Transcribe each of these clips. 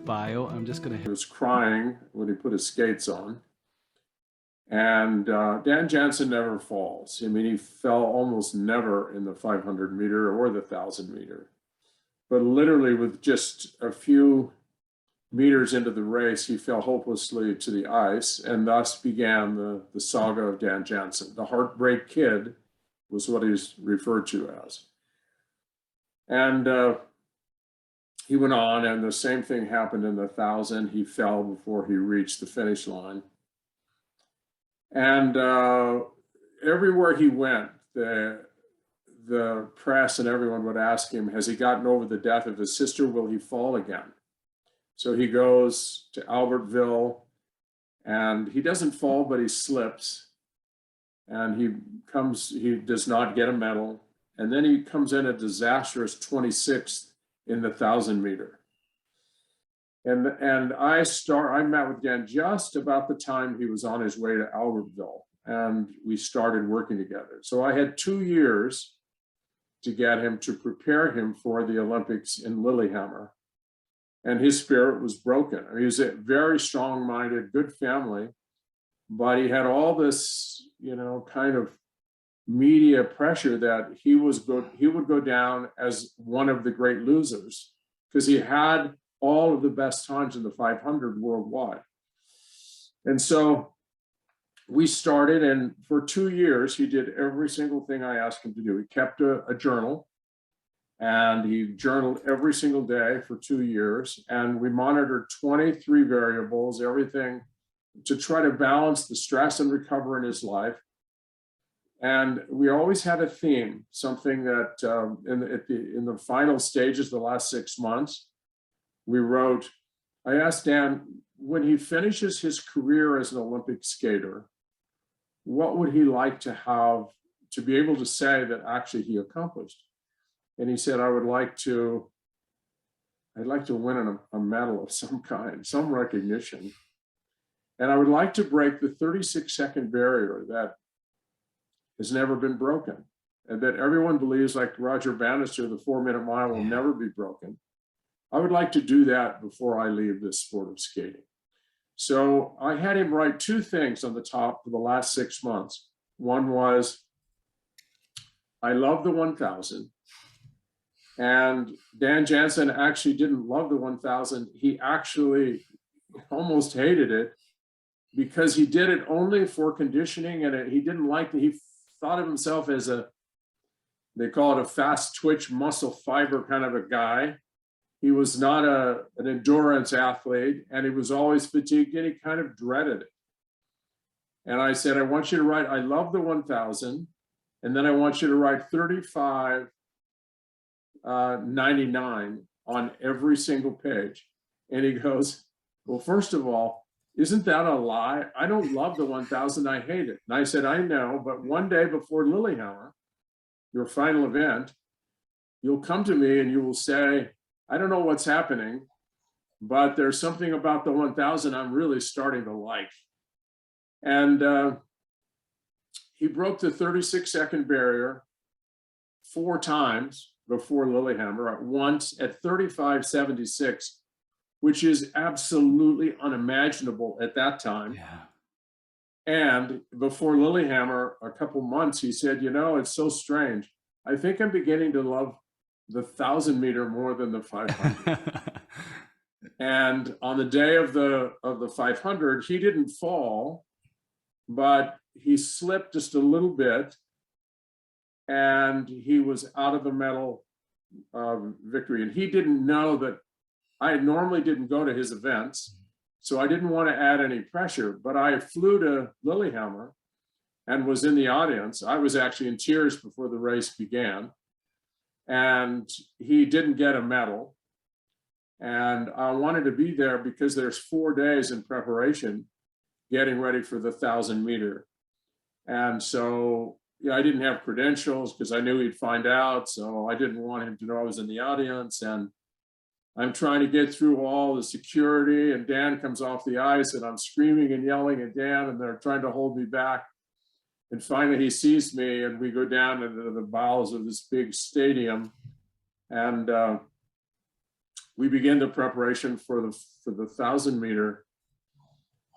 bio. I'm just going to. He was crying when he put his skates on. And Dan Jansen never falls. I mean, he fell almost never in the 500 meter or the 1,000 meter. But literally with just a few meters into the race, he fell hopelessly to the ice, and thus began the saga of Dan Jansen. The Heartbreak Kid was what he's referred to as. And he went on, and the same thing happened in the 1,000. He fell before he reached the finish line. And everywhere he went, the press and everyone would ask him, has he gotten over the death of his sister? Will he fall again? So he goes to Albertville, and he doesn't fall, but he slips. And he does not get a medal. And then he comes in a disastrous 26th in the 1,000 meter. And I met with Dan just about the time he was on his way to Albertville, and we started working together. So I had 2 years to get him, to prepare him for the Olympics in Lillehammer. And his spirit was broken. I mean, he was a very strong-minded, good family, but he had all this, kind of media pressure that he would go down as one of the great losers, because he had all of the best times in the 500 worldwide. And so we started, and for 2 years, he did every single thing I asked him to do. He kept a journal, and he journaled every single day for 2 years. And we monitored 23 variables, everything to try to balance the stress and recover in his life. And we always had a theme, something that in the final stages, the last 6 months, we wrote, I asked Dan, when he finishes his career as an Olympic skater, what would he like to have, to be able to say that actually he accomplished? And he said, I'd like to win a medal of some kind, some recognition. And I would like to break the 36-second barrier that has never been broken, and that everyone believes, like Roger Bannister, the 4-minute mile will never be broken. I would like to do that before I leave this sport of skating. So I had him write 2 things on the top for the last 6 months. One was, I love the 1,000. And Dan Jansen actually didn't love the 1,000. He actually almost hated it, because he did it only for conditioning, and he didn't like it. He thought of himself as they call it a fast twitch muscle fiber kind of a guy. He was not an endurance athlete, and he was always fatigued, and he kind of dreaded it. And I said, I want you to write, I love the 1,000, and then I want you to write 35.99 on every single page. And he goes, well, first of all, isn't that a lie? I don't love the 1,000, I hate it. And I said, I know, but one day before Lillehammer, your final event, you'll come to me and you will say, I don't know what's happening, but there's something about the 1,000 I'm really starting to like. And he broke the 36-second barrier 4 times before Lillehammer, at once at 35.76, which is absolutely unimaginable at that time. Yeah. And before Lillehammer, a couple months, he said, it's so strange. I think I'm beginning to love the 1,000 meter more than the 500. And on the day of the 500, he didn't fall, but he slipped just a little bit, and he was out of the medal victory. And he didn't know that I normally didn't go to his events, so I didn't want to add any pressure, but I flew to Lillehammer and was in the audience. I was actually in tears before the race began, and he didn't get a medal. And I wanted to be there because there's 4 days in preparation, getting ready for the 1,000 meter. And so, I didn't have credentials because I knew he'd find out. So I didn't want him to know I was in the audience. And I'm trying to get through all the security, and Dan comes off the ice, and I'm screaming and yelling at Dan, and they're trying to hold me back. And finally he sees me, and we go down into the bowels of this big stadium. And we began the preparation for the 1,000-meter.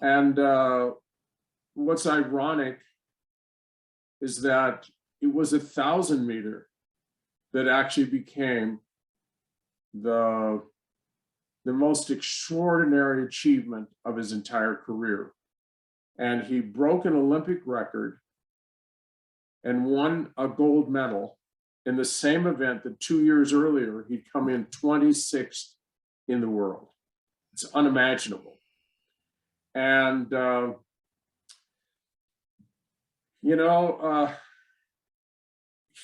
And what's ironic is that it was 1,000-meter that actually became the most extraordinary achievement of his entire career. And he broke an Olympic record and won a gold medal in the same event that 2 years earlier, he'd come in 26th in the world. It's unimaginable. And,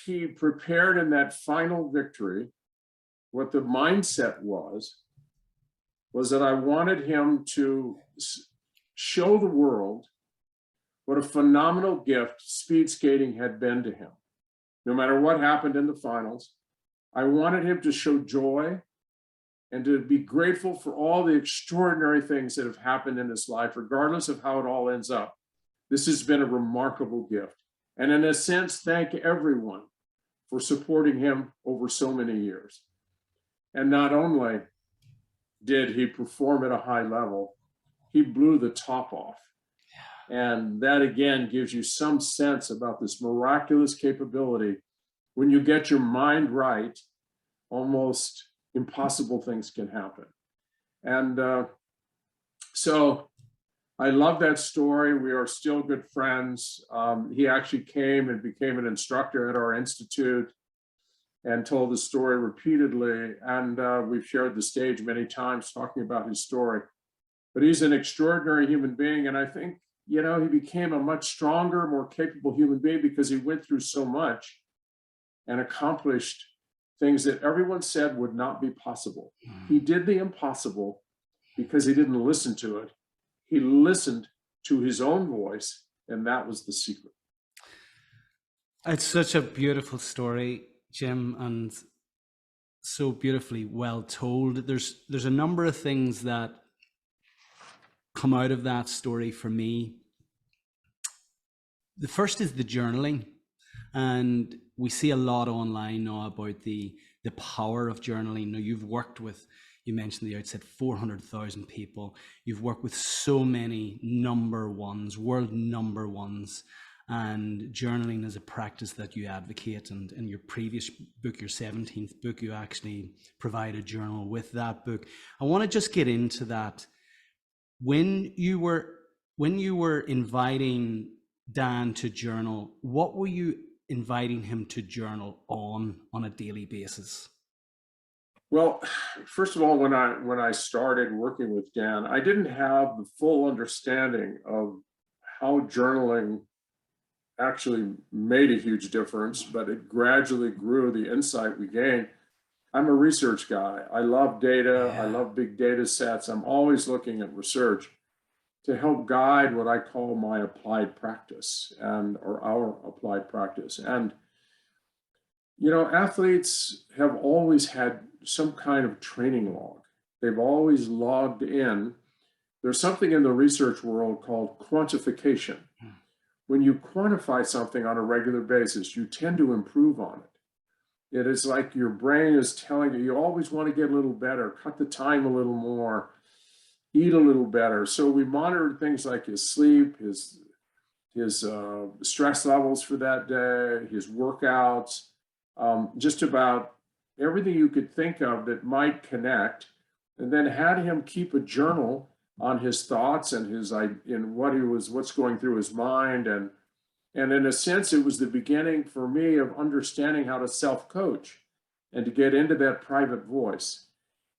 he prepared in that final victory. What the mindset was that I wanted him to show the world what a phenomenal gift speed skating had been to him. No matter what happened in the finals, I wanted him to show joy and to be grateful for all the extraordinary things that have happened in his life, regardless of how it all ends up. This has been a remarkable gift. And in a sense, thank everyone for supporting him over so many years. And not only did he perform at a high level, he blew the top off. And that again gives you some sense about this miraculous capability. When you get your mind right, almost impossible things can happen. And so I love that story. We are still good friends. He actually came and became an instructor at our institute and told the story repeatedly. And we've shared the stage many times talking about his story. But he's an extraordinary human being. And I think, he became a much stronger, more capable human being because he went through so much and accomplished things that everyone said would not be possible. He did the impossible because he didn't listen to it. He listened to his own voice, and that was the secret. It's such a beautiful story, Jim, and so beautifully well told. There's a number of things that come out of that story for me. The first is the journaling, and we see a lot online now about the power of journaling. Now, you've worked with, you mentioned the outset, 400,000 people. You've worked with so many number ones, world number ones, and journaling is a practice that you advocate. And in your previous book, your 17th book, you actually provide a journal with that book. I want to just get into that. When you were inviting Dan to journal, what were you inviting him to journal on a daily basis? Well, first of all, when I started working with Dan, I didn't have the full understanding of how journaling actually made a huge difference, but it gradually grew, the insight we gained. I'm a research guy. I love data. I love big data sets. I'm always looking at research to help guide what I call my applied practice or our applied practice. And, athletes have always had some kind of training log. They've always logged in. There's something in the research world called quantification. When you quantify something on a regular basis, you tend to improve on it. It is like your brain is telling you always want to get a little better, cut the time a little more, eat a little better. So we monitored things like his sleep, his stress levels for that day, his workouts, just about everything you could think of that might connect, and then had him keep a journal on his thoughts and what's going through his mind. And in a sense, it was the beginning for me of understanding how to self-coach and to get into that private voice.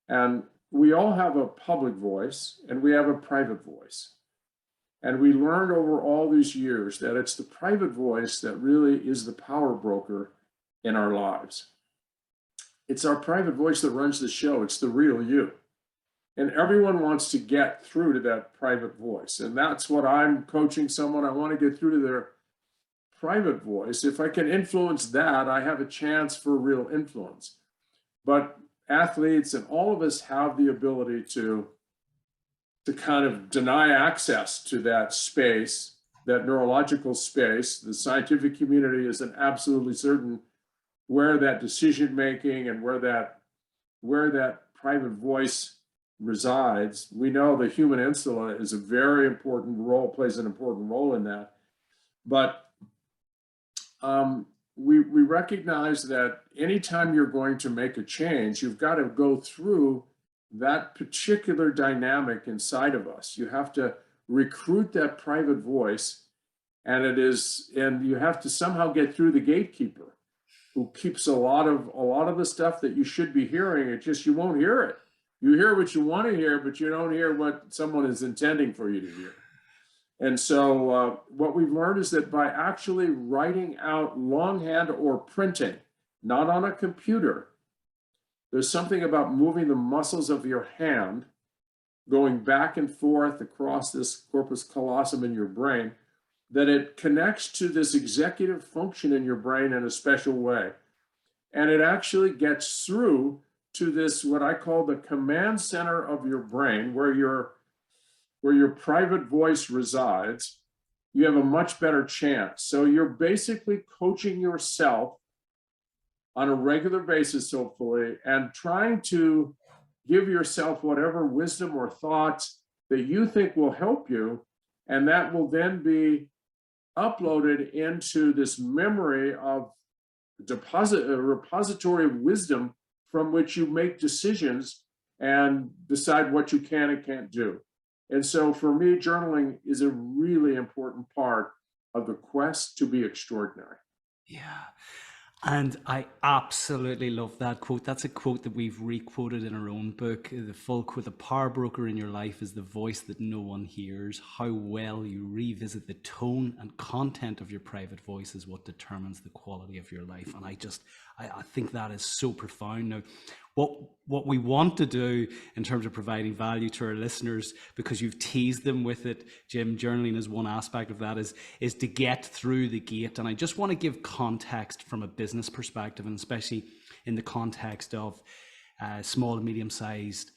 And we all have a public voice and we have a private voice. And we learned over all these years that it's the private voice that really is the power broker in our lives. It's our private voice that runs the show. It's the real you. And everyone wants to get through to that private voice. And that's what I'm coaching someone. I want to get through to their private voice. If I can influence that, I have a chance for real influence. But athletes and all of us have the ability to kind of deny access to that space, that neurological space. The scientific community isn't absolutely certain where that decision making and where that private voice resides. We know the human insula is a very important role, plays an important role in that. But we recognize that anytime you're going to make a change, you've got to go through that particular dynamic inside of us. You have to recruit that private voice, and you have to somehow get through the gatekeeper who keeps a lot of the stuff that you should be hearing. It just, you won't hear it. You hear what you want to hear, but you don't hear what someone is intending for you to hear. And so what we've learned is that by actually writing out longhand or printing, not on a computer, there's something about moving the muscles of your hand, going back and forth across this corpus callosum in your brain, that it connects to this executive function in your brain in a special way. And it actually gets through to this, what I call the command center of your brain, where your private voice resides. You have a much better chance. So you're basically coaching yourself on a regular basis, hopefully, and trying to give yourself whatever wisdom or thoughts that you think will help you. And that will then be uploaded into this memory of a repository of wisdom from which you make decisions and decide what you can and can't do. And so for me, journaling is a really important part of the quest to be extraordinary. Yeah. And I absolutely love that quote. That's a quote that we've re-quoted in our own book. The full quote: the power broker in your life is the voice that no one hears. How well you revisit the tone and content of your private voice is what determines the quality of your life. And I think that is so profound. Now, what we want to do in terms of providing value to our listeners, because you've teased them with it, Jim, journaling is one aspect of that, is to get through the gate. And I just want to give context from a business perspective, and especially in the context of small and medium-sized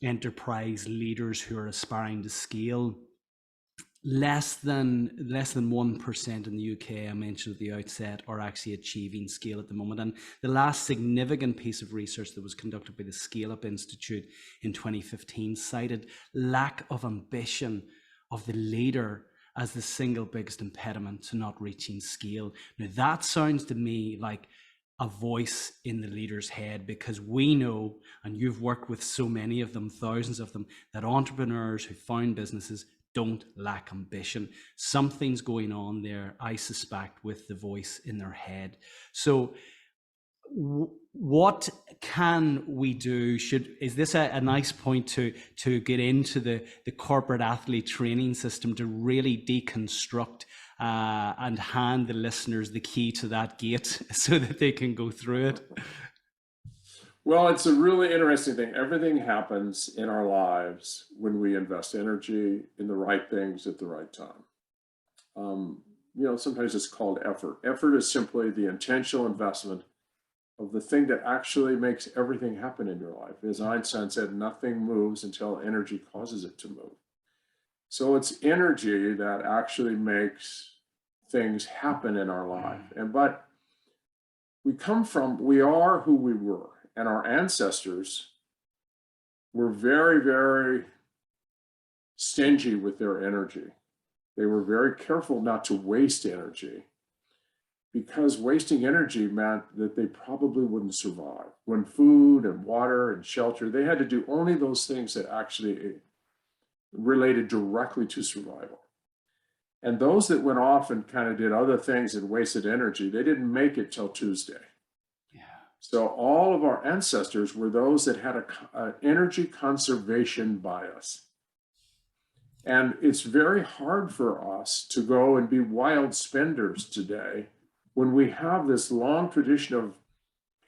enterprise leaders who are aspiring to scale. Less than 1% in the UK, I mentioned at the outset, are actually achieving scale at the moment. And the last significant piece of research that was conducted by the Scale Up Institute in 2015 cited lack of ambition of the leader as the single biggest impediment to not reaching scale. Now, that sounds to me like a voice in the leader's head, because we know, and you've worked with so many of them, thousands of them, that entrepreneurs who found businesses don't lack ambition. Something's going on there, I suspect, with the voice in their head. So what can we do? Is this a nice point to get into the corporate athlete training system to really deconstruct and hand the listeners the key to that gate so that they can go through it? Well, it's a really interesting thing. Everything happens in our lives when we invest energy in the right things at the right time. Sometimes it's called effort. Effort is simply the intentional investment of the thing that actually makes everything happen in your life. As Einstein said, nothing moves until energy causes it to move. So it's energy that actually makes things happen in our life. But we are who we were. And our ancestors were very, very stingy with their energy. They were very careful not to waste energy, because wasting energy meant that they probably wouldn't survive. When food and water and shelter, they had to do only those things that actually related directly to survival. And those that went off and kind of did other things and wasted energy, they didn't make it till Tuesday. So all of our ancestors were those that had an energy conservation bias. And it's very hard for us to go and be wild spenders today when we have this long tradition of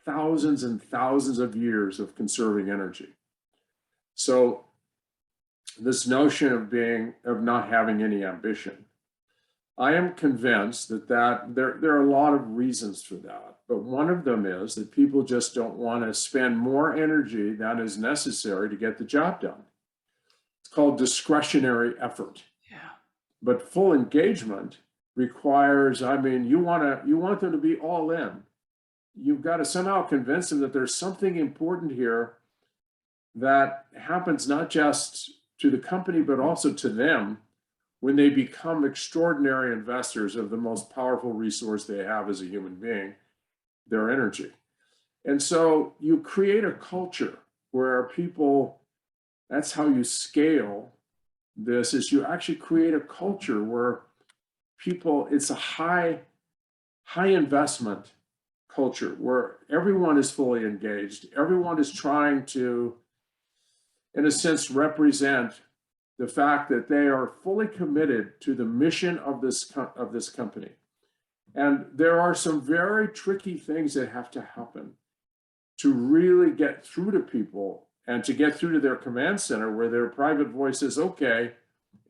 thousands and thousands of years of conserving energy. So this notion of not having any ambition, I am convinced that there are a lot of reasons for that. But one of them is that people just don't want to spend more energy than is necessary to get the job done. It's called discretionary effort. Yeah. But full engagement requires, you want them to be all in. You've got to somehow convince them that there's something important here that happens not just to the company, but also to them when they become extraordinary investors of the most powerful resource they have as a human being, their energy. And so you create a culture where people, that's how you scale this, is you actually create a culture where people, it's a high investment culture where everyone is fully engaged. Everyone is trying to, in a sense, represent the fact that they are fully committed to the mission of this company. And there are some very tricky things that have to happen to really get through to people and to get through to their command center where their private voice says, okay,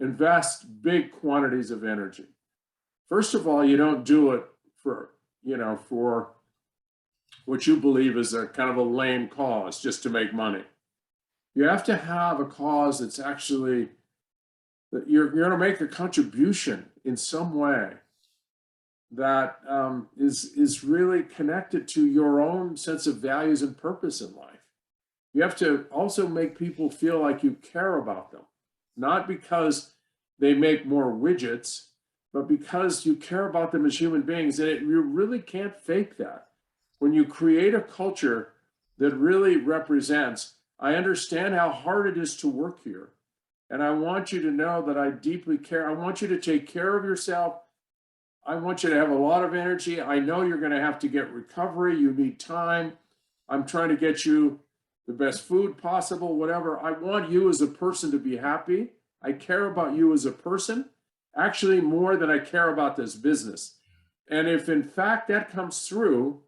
invest big quantities of energy. First of all, you don't do it for what you believe is a kind of a lame cause just to make money. You have to have a cause that's actually, that you're going to make a contribution in some way that is really connected to your own sense of values and purpose in life. You have to also make people feel like you care about them, not because they make more widgets, but because you care about them as human beings. And you really can't fake that. When you create a culture that really represents, I understand how hard it is to work here, and I want you to know that I deeply care. I want you to take care of yourself. I want you to have a lot of energy. I know you're going to have to get recovery. You need time. I'm trying to get you the best food possible, whatever. I want you as a person to be happy. I care about you as a person, actually more than I care about this business. And if in fact that comes through,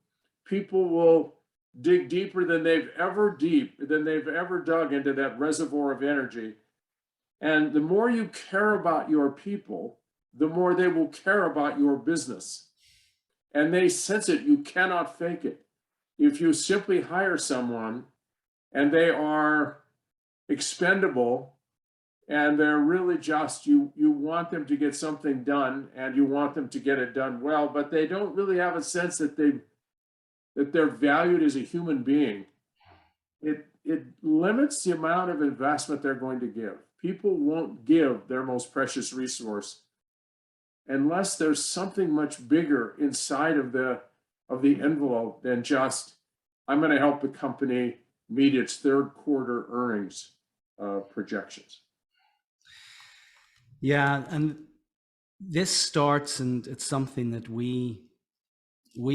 people will dig deeper than they've ever dug into that reservoir of energy. And the more you care about your people, the more they will care about your business. And they sense it. You cannot fake it. If you simply hire someone and they are expendable and they're really just, you want them to get something done and you want them to get it done well, but they don't really have a sense that they're valued as a human being, it limits the amount of investment they're going to give. People won't give their most precious resource unless there's something much bigger inside of the envelope than just, I'm going to help the company meet its third quarter earnings projections. Yeah, and this starts, and it's something that we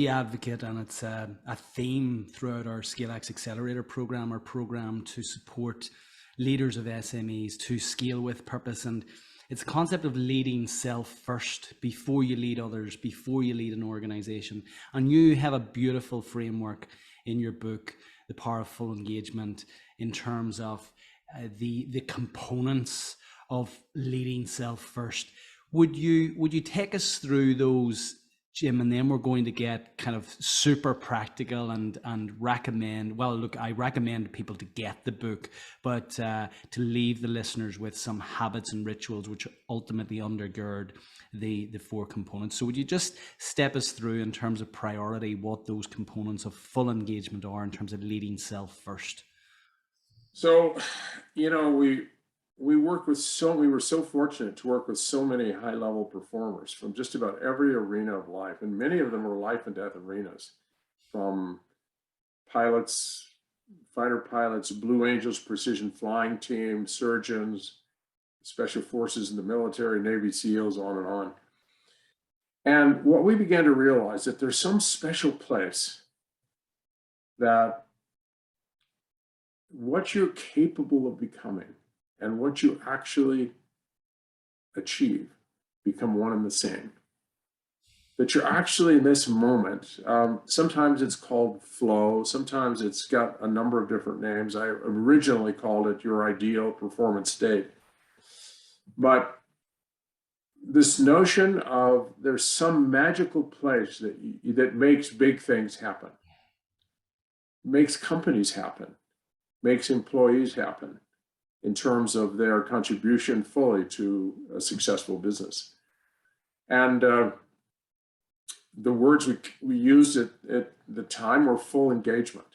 advocate, and it's a theme throughout our ScaleX Accelerator program, our program to support leaders of SMEs to scale with purpose. And it's a concept of leading self first before you lead others, before you lead an organization. And you have a beautiful framework in your book, The Power of Full Engagement, in terms of the components of leading self first. Would you take us through those, Jim, and then we're going to get kind of super practical and recommend, well, look, I recommend people to get the book, but to leave the listeners with some habits and rituals which ultimately undergird the four components. So would you just step us through in terms of priority what those components of full engagement are in terms of leading self first? So, we were so fortunate to work with so many high level performers from just about every arena of life. And many of them were life and death arenas, from pilots, fighter pilots, Blue Angels, precision flying team, surgeons, special forces in the military, Navy SEALs, on and on. And what we began to realize that there's some special place that what you're capable of becoming and what you actually achieve become one and the same. That you're actually in this moment, sometimes it's called flow, sometimes it's got a number of different names. I originally called it your ideal performance state. But this notion of there's some magical place that makes big things happen, makes companies happen, makes employees happen in terms of their contribution fully to a successful business. And the words we used at the time were full engagement.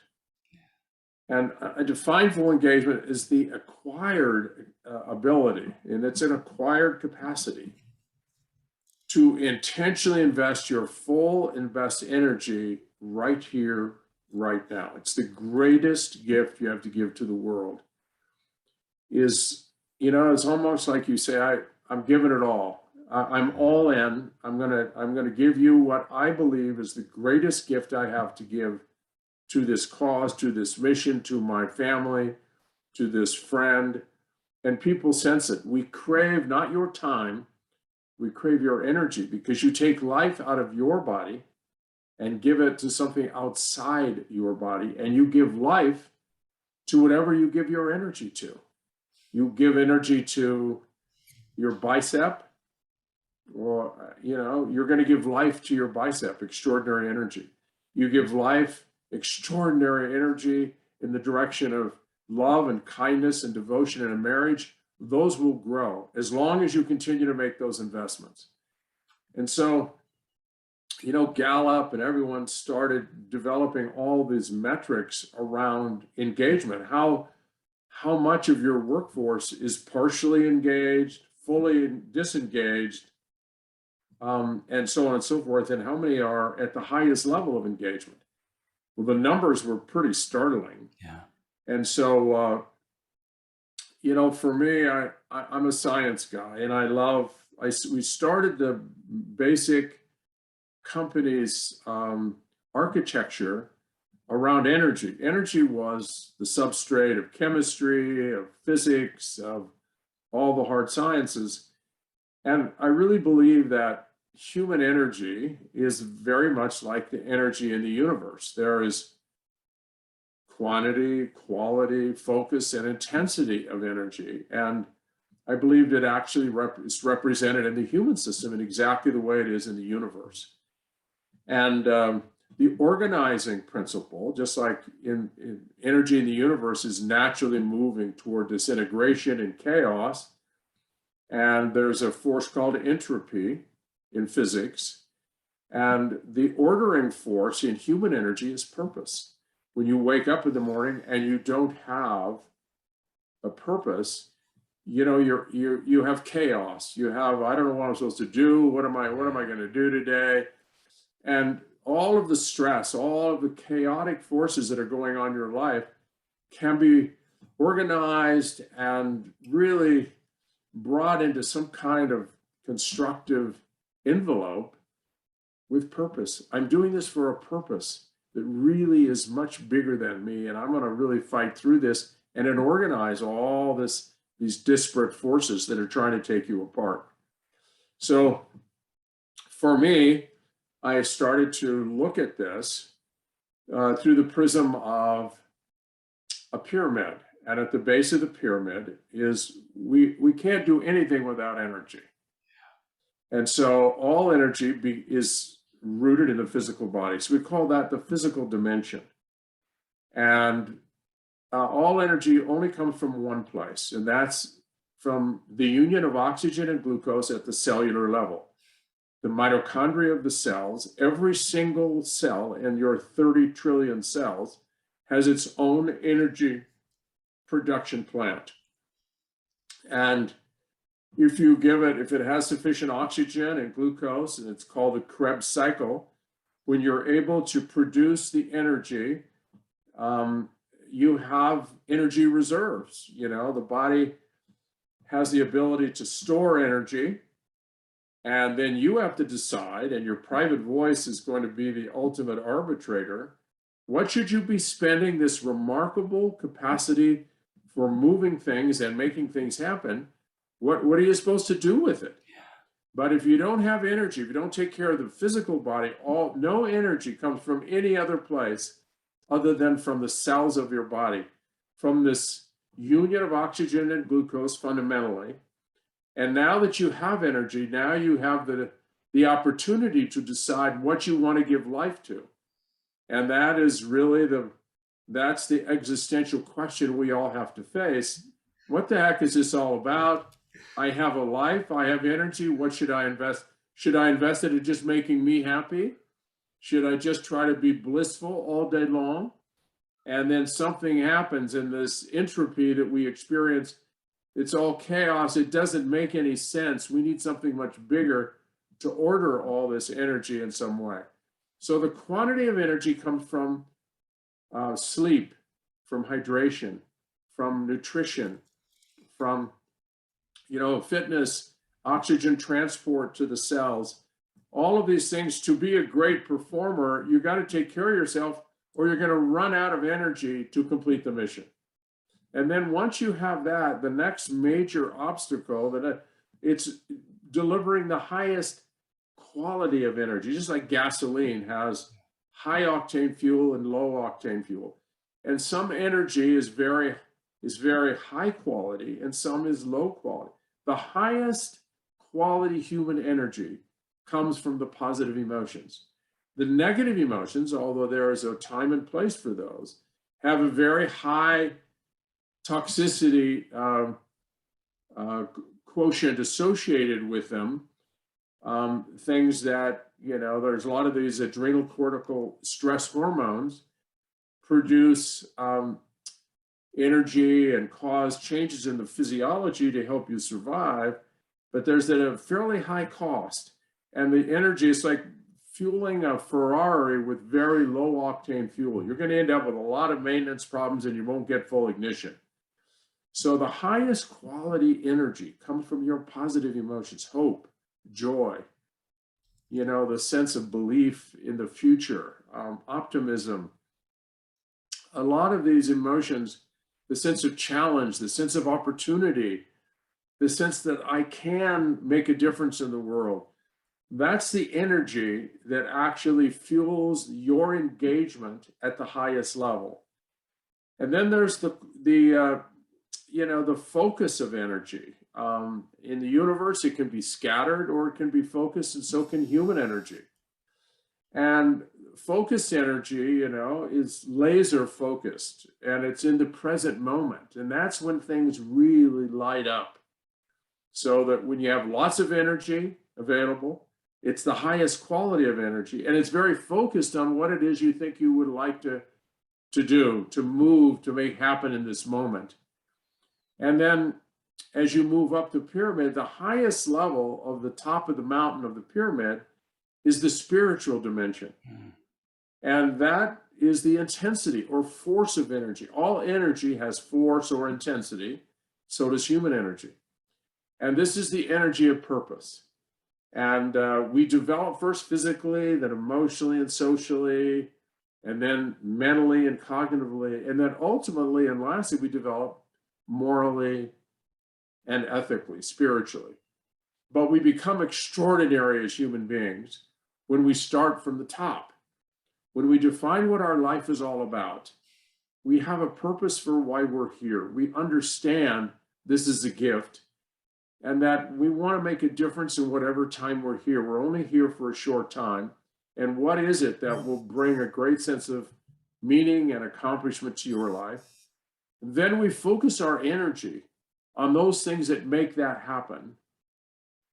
And a defined full engagement is the acquired ability, and it's an acquired capacity to intentionally invest your full invest energy right here, right now. It's the greatest gift you have to give to the world. Is, it's almost like you say, I'm giving it all. I'm all in. I'm gonna give you what I believe is the greatest gift I have to give to this cause, to this mission, to my family, to this friend. And people sense it. We crave not your time, we crave your energy, because you take life out of your body and give it to something outside your body, and you give life to whatever you give your energy to. You give energy to your bicep, or you're going to give life to your bicep, extraordinary energy. You give life, extraordinary energy in the direction of love and kindness and devotion in a marriage. Those will grow as long as you continue to make those investments. And so, Gallup and everyone started developing all these metrics around engagement. How much of your workforce is partially engaged, fully disengaged, and so on and so forth, and how many are at the highest level of engagement? Well, the numbers were pretty startling. Yeah. And so, for me, I'm a science guy, and we started the basic company's architecture around energy. Energy was the substrate of chemistry, of physics, of all the hard sciences. And I really believe that human energy is very much like the energy in the universe. There is quantity, quality, focus, and intensity of energy. And I believe it actually is represented in the human system in exactly the way it is in the universe. And the organizing principle, just like in energy in the universe, is naturally moving toward disintegration and chaos. And there's a force called entropy in physics. And the ordering force in human energy is purpose. When you wake up in the morning and you don't have a purpose, you have chaos. You have, I don't know what I'm supposed to do. What am I going to do today? And all of the stress, all of the chaotic forces that are going on in your life can be organized and really brought into some kind of constructive envelope with purpose. I'm doing this for a purpose that really is much bigger than me, and I'm going to really fight through this and then organize all these disparate forces that are trying to take you apart. So for me, I started to look at this through the prism of a pyramid. And at the base of the pyramid is we can't do anything without energy. And so all energy is rooted in the physical body. So we call that the physical dimension. And all energy only comes from one place, and that's from the union of oxygen and glucose at the cellular level. The mitochondria of the cells, every single cell in your 30 trillion cells has its own energy production plant. And if it has sufficient oxygen and glucose, and it's called the Krebs cycle, when you're able to produce the energy, you have energy reserves. The body has the ability to store energy, and then you have to decide, and your private voice is going to be the ultimate arbitrator. What should you be spending this remarkable capacity for moving things and making things happen? What are you supposed to do with it? But if you don't have energy, if you don't take care of the physical body, no energy comes from any other place other than from the cells of your body, from this union of oxygen and glucose fundamentally. And now that you have energy, now you have the opportunity to decide what you want to give life to. And that is really that's the existential question we all have to face. What the heck is this all about? I have a life, I have energy. What should I invest? Should I invest it in just making me happy? Should I just try to be blissful all day long? And then something happens in this entropy that we experience. It's all chaos. It doesn't make any sense. We need something much bigger to order all this energy in some way. So the quantity of energy comes from sleep, from hydration, from nutrition, from fitness, oxygen transport to the cells. All of these things. To be a great performer, you got to take care of yourself, or you're going to run out of energy to complete the mission. And then once you have that, the next major obstacle that it's delivering the highest quality of energy, just like gasoline has high octane fuel and low octane fuel. And some energy is very high quality and some is low quality. The highest quality human energy comes from the positive emotions. The negative emotions, although there is a time and place for those, have a very high toxicity quotient associated with them. Things that, there's a lot of these adrenal cortical stress hormones produce energy and cause changes in the physiology to help you survive, but there's at a fairly high cost. And the energy is like fueling a Ferrari with very low octane fuel. You're going to end up with a lot of maintenance problems and you won't get full ignition. So the highest quality energy comes from your positive emotions: hope, joy, the sense of belief in the future, optimism. A lot of these emotions, the sense of challenge, the sense of opportunity, the sense that I can make a difference in the world. That's the energy that actually fuels your engagement at the highest level. And then there's the focus of energy. In the universe, it can be scattered or it can be focused, and so can human energy. And focused energy, is laser focused, and it's in the present moment. And that's when things really light up. So that when you have lots of energy available, it's the highest quality of energy, and it's very focused on what it is you think you would like to do, to move, to make happen in this moment. And then as you move up the pyramid, the highest level of the top of the mountain of the pyramid is the spiritual dimension. And that is the intensity or force of energy. All energy has force or intensity. So does human energy. And this is the energy of purpose. And we develop first physically, then emotionally and socially, and then mentally and cognitively. And then ultimately and lastly, we develop morally and ethically, spiritually. But we become extraordinary as human beings when we start from the top. When we define what our life is all about, we have a purpose for why we're here. We understand this is a gift and that we want to make a difference in whatever time we're here. We're only here for a short time. And what is it that will bring a great sense of meaning and accomplishment to your life? Then we focus our energy on those things that make that happen.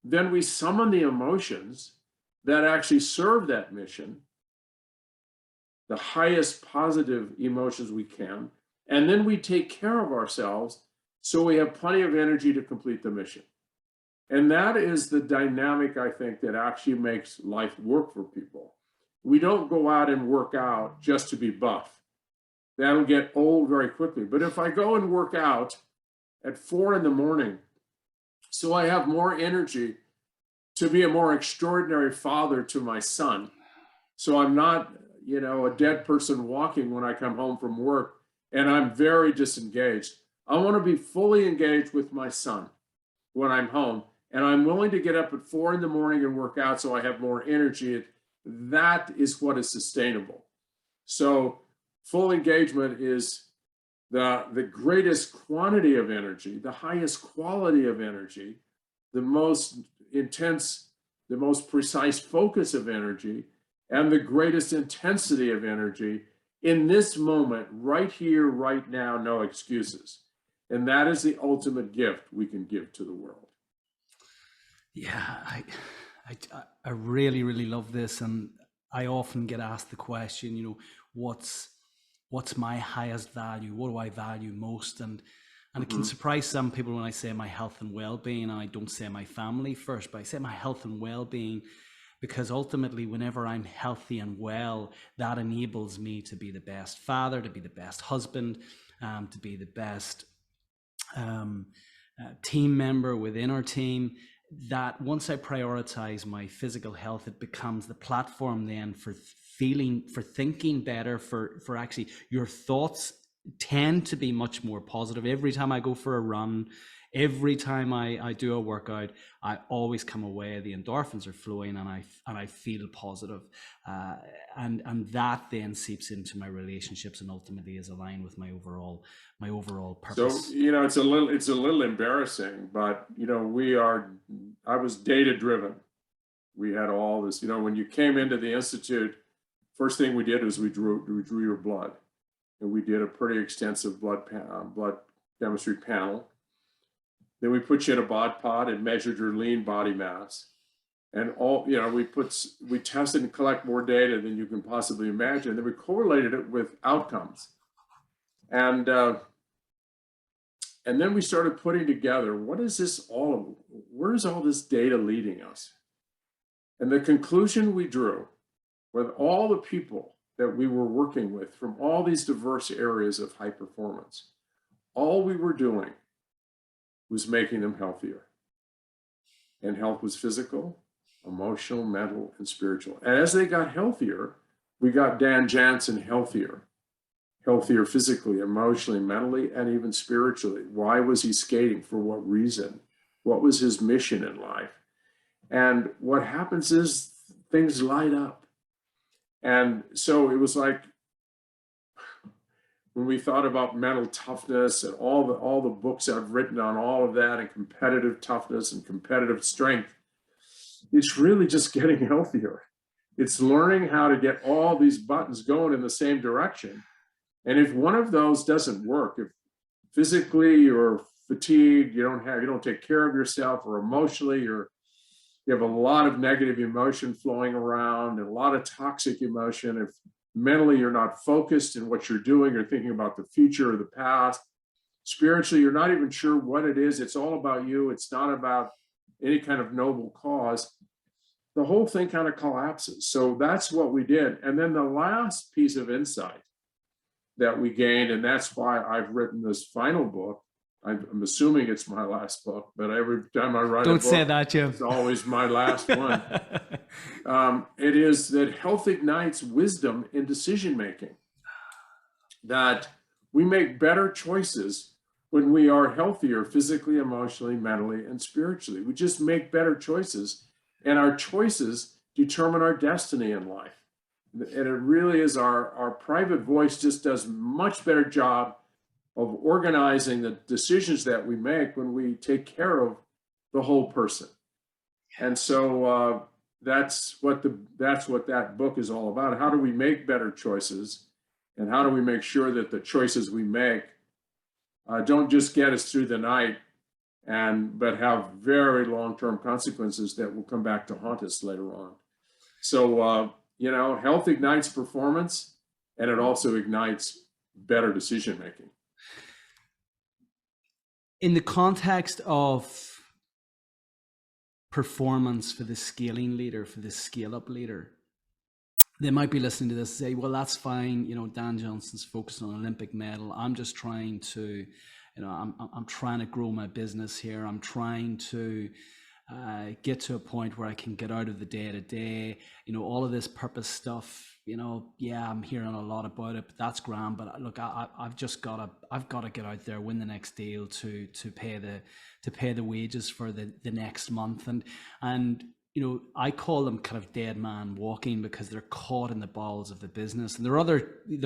Then we summon the emotions that actually serve that mission, the highest positive emotions we can. And then we take care of ourselves so we have plenty of energy to complete the mission. And that is the dynamic, I think, that actually makes life work for people. We don't go out and work out just to be buff. That'll get old very quickly. But if I go and work out at 4 a.m, so I have more energy to be a more extraordinary father to my son, so I'm not, a dead person walking when I come home from work and I'm very disengaged. I want to be fully engaged with my son when I'm home, and I'm willing to get up at 4 a.m. and work out so I have more energy. That is what is sustainable. So full engagement is the greatest quantity of energy, the highest quality of energy, the most intense, the most precise focus of energy, and the greatest intensity of energy in this moment, right here, right now, no excuses. And that is the ultimate gift we can give to the world. Yeah, I really, really love this. And I often get asked the question, what's what's my highest value? What do I value most? And it can Mm-hmm. surprise some people when I say my health and well-being, and I don't say my family first, but I say my health and well-being, because ultimately, whenever I'm healthy and well, that enables me to be the best father, to be the best husband, to be the best team member within our team. That once I prioritize my physical health, it becomes the platform then for thinking better, for actually your thoughts tend to be much more positive. Every time I go for a run, every time I do a workout, I always come away, the endorphins are flowing, and I feel positive, and that then seeps into my relationships and ultimately is aligned with my overall purpose. So, it's a little embarrassing, but I was data driven. We had all this, when you came into the Institute, first thing we did was we drew your blood, and we did a pretty extensive blood chemistry panel. Then we put you in a bod pod and measured your lean body mass. And we tested and collect more data than you can possibly imagine. Then we correlated it with outcomes. And then we started putting together, where's all this data leading us? And the conclusion we drew with all the people that we were working with from all these diverse areas of high performance, all we were doing was making them healthier. And health was physical, emotional, mental, and spiritual. And as they got healthier, we got Dan Jansen healthier physically, emotionally, mentally, and even spiritually. Why was he skating? For what reason? What was his mission in life? And what happens is things light up. And so it was like, when we thought about mental toughness and all the books I've written on all of that, and competitive toughness and competitive strength, it's really just getting healthier. It's learning how to get all these buttons going in the same direction. And if one of those doesn't work, if physically you're fatigued, you don't take care of yourself, or emotionally you have a lot of negative emotion flowing around and a lot of toxic emotion, if mentally you're not focused in what you're doing, you're thinking about the future or the past, spiritually you're not even sure what it is, it's all about you, it's not about any kind of noble cause, the whole thing kind of collapses. So that's what we did. And then the last piece of insight that we gained, and that's why I've written this final book. I'm assuming it's my last book, but every time I write Don't a book, say that, Jim. It's always my last one. It is that health ignites wisdom in decision making. That we make better choices when we are healthier physically, emotionally, mentally, and spiritually. We just make better choices, and our choices determine our destiny in life. And it really is our private voice just does a much better job of organizing the decisions that we make when we take care of the whole person. And so that's what that book is all about. How do we make better choices, and how do we make sure that the choices we make don't just get us through the night, but have very long-term consequences that will come back to haunt us later on. So health ignites performance, and it also ignites better decision making. In the context of performance for the scaling leader, for the scale-up leader, they might be listening to this and say, well, that's fine. Dan Johnson's focused on an Olympic medal. I'm just trying to, I'm trying to grow my business here. I'm trying to get to a point where I can get out of the day-to-day, all of this purpose stuff, yeah, I'm hearing a lot about it, but that's grand. But look, I've got to get out there, win the next deal to pay the wages for the next month. And I call them kind of dead man walking, because they're caught in the balls of the business. And there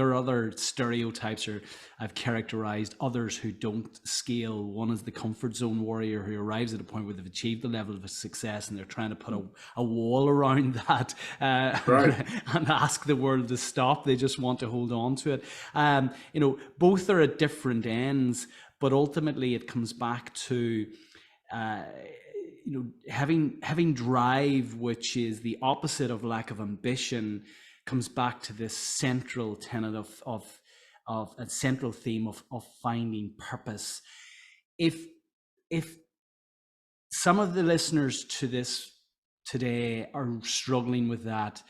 are other stereotypes, or I've characterized others who don't scale. One is the comfort zone warrior, who arrives at a point where they've achieved the level of success and they're trying to put a wall around that Right. and ask the world to stop. They just want to hold on to it. Both are at different ends, but ultimately it comes back to having drive, which is the opposite of lack of ambition, comes back to this central tenet of of a central theme of finding purpose. If some of the listeners to this today are struggling with that,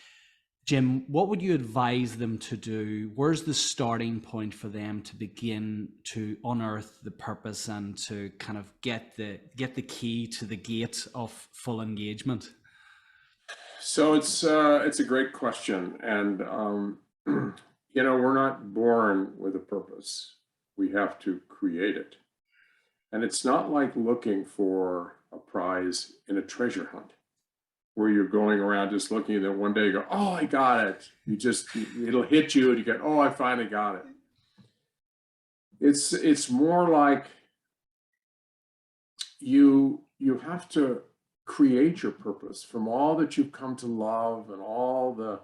Jim, what would you advise them to do? Where's the starting point for them to begin to unearth the purpose and to kind of get the key to the gate of full engagement? So it's a great question, and we're not born with a purpose. We have to create it, and it's not like looking for a prize in a treasure hunt, where you're going around just looking, and then one day you go, oh, I got it. It'll hit you and you go, oh, I finally got it. It's more like you have to create your purpose from all that you've come to love and all the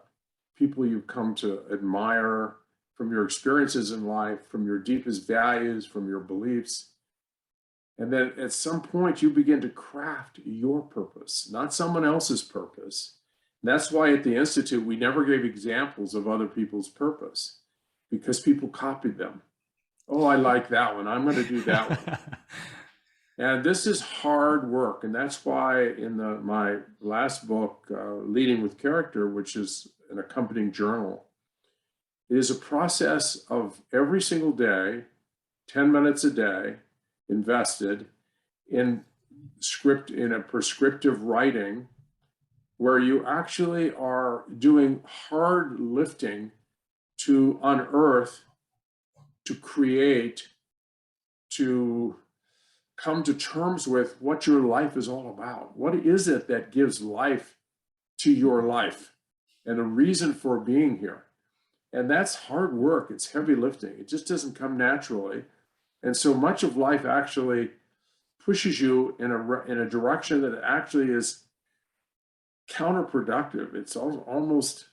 people you've come to admire, from your experiences in life, from your deepest values, from your beliefs. And then at some point you begin to craft your purpose, not someone else's purpose. And that's why at the Institute, we never gave examples of other people's purpose, because people copied them. Oh, I like that one. I'm going to do that one. And this is hard work. And that's why in my last book, Leading with Character, which is an accompanying journal, it is a process of every single day, 10 minutes a day, invested in a prescriptive writing, where you actually are doing hard lifting to unearth, to create, to come to terms with what your life is all about. What is it that gives life to your life and a reason for being here? And that's hard work. It's heavy lifting. It just doesn't come naturally. And so much of life actually pushes you in a direction that actually is counterproductive. It's almost,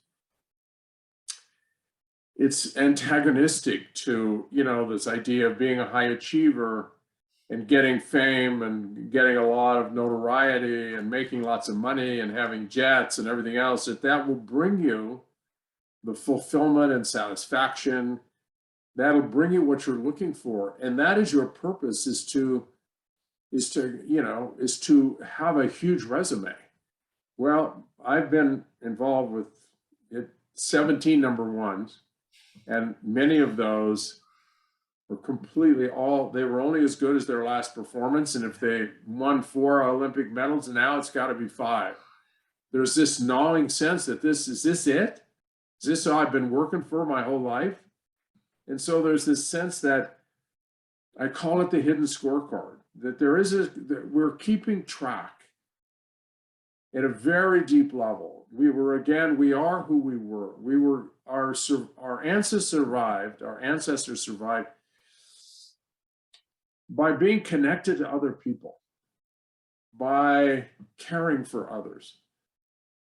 it's antagonistic to, this idea of being a high achiever and getting fame and getting a lot of notoriety and making lots of money and having jets and everything else, that will bring you the fulfillment and satisfaction. That'll bring you what you're looking for. And that is your purpose, is to have a huge resume. Well, I've been involved with 17 number ones, and many of those were they were only as good as their last performance. And if they won 4 Olympic medals, and now it's got to be 5. There's this gnawing sense that is this it? Is this all I've been working for my whole life? And so there's this sense that I call it the hidden scorecard, that that we're keeping track at a very deep level. We are who we were. Our ancestors survived by being connected to other people, by caring for others,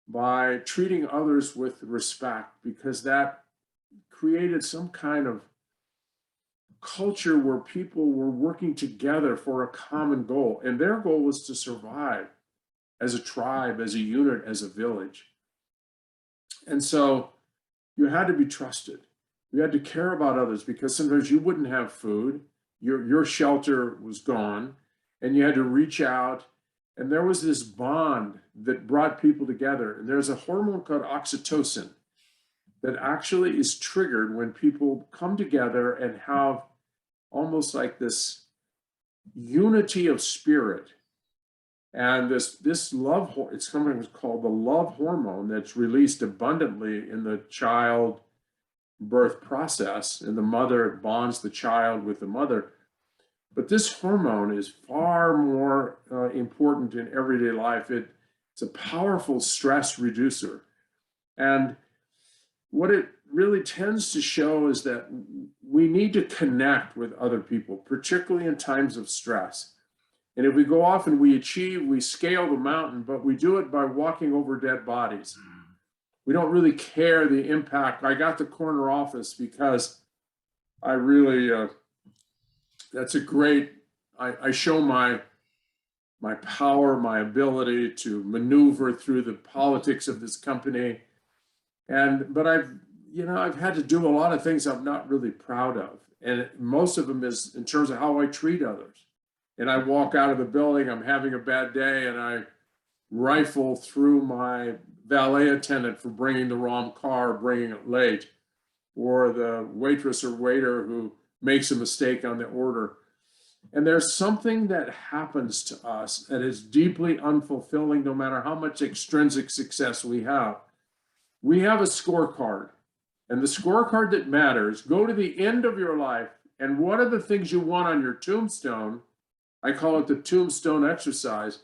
by treating others with respect, because that created some kind of culture where people were working together for a common goal. And their goal was to survive as a tribe, as a unit, as a village. And so you had to be trusted. You had to care about others, because sometimes you wouldn't have food. Your shelter was gone, and you had to reach out. And there was this bond that brought people together. And there's a hormone called oxytocin that actually is triggered when people come together and have almost like this unity of spirit. And this love, it's something called the love hormone that's released abundantly in the child birth process, and the mother bonds the child with the mother. But this hormone is far more important in everyday life. It's a powerful stress reducer. And what it really tends to show is that we need to connect with other people, particularly in times of stress. And if we go off and we scale the mountain, but we do it by walking over dead bodies. We don't really care the impact. I got the corner office because I really, that's a great, I show my power, my ability to maneuver through the politics of this company. But I've, I've had to do a lot of things I'm not really proud of. And most of them is in terms of how I treat others. And I walk out of the building, I'm having a bad day, and I rifle through my valet attendant for bringing the wrong car, bringing it late, or the waitress or waiter who makes a mistake on the order. And there's something that happens to us that is deeply unfulfilling, no matter how much extrinsic success we have. We have a scorecard, and the scorecard that matters, go to the end of your life, and what are the things you want on your tombstone? I call it the tombstone exercise,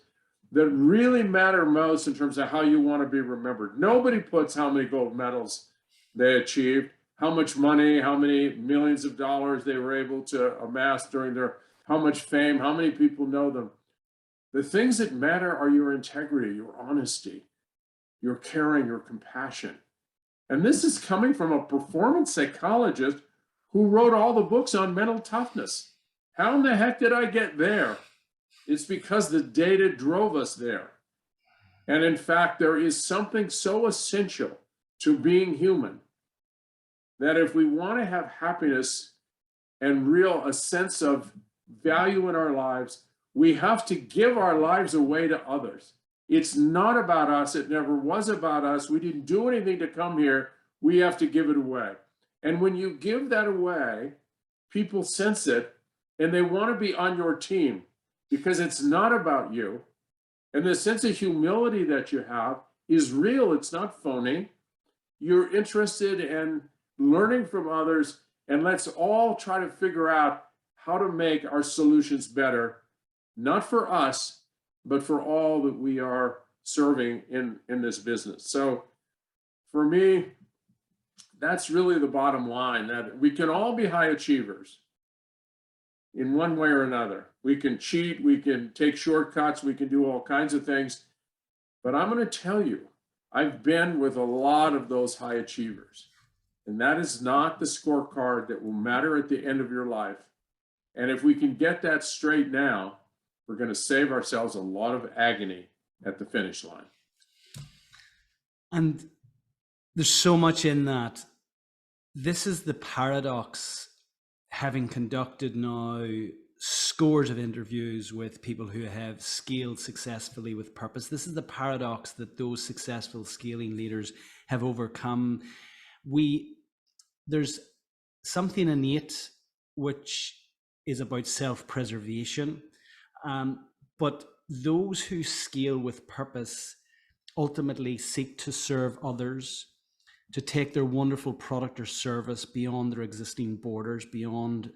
that really matter most in terms of how you want to be remembered. Nobody puts how many gold medals they achieved, how much money, how many millions of dollars they were able to amass during their, how much fame, how many people know them. The things that matter are your integrity, your honesty, your caring, your compassion. And this is coming from a performance psychologist who wrote all the books on mental toughness. How in the heck did I get there? It's because the data drove us there. And in fact, there is something so essential to being human that if we want to have happiness and a sense of value in our lives, we have to give our lives away to others. It's not about us. It never was about us. We didn't do anything to come here. We have to give it away. And when you give that away, people sense it and they want to be on your team because it's not about you. And the sense of humility that you have is real. It's not phony. You're interested in learning from others, and let's all try to figure out how to make our solutions better, not for us, but for all that we are serving in this business. So for me, that's really the bottom line, that we can all be high achievers in one way or another. We can cheat, we can take shortcuts, we can do all kinds of things. But I'm going to tell you, I've been with a lot of those high achievers. And that is not the scorecard that will matter at the end of your life. And if we can get that straight now, we're going to save ourselves a lot of agony at the finish line. And there's so much in that. This is the paradox, having conducted now scores of interviews with people who have scaled successfully with purpose. This is the paradox that those successful scaling leaders have overcome. There's something innate which is about self-preservation, but those who scale with purpose ultimately seek to serve others, to take their wonderful product or service beyond their existing borders, beyond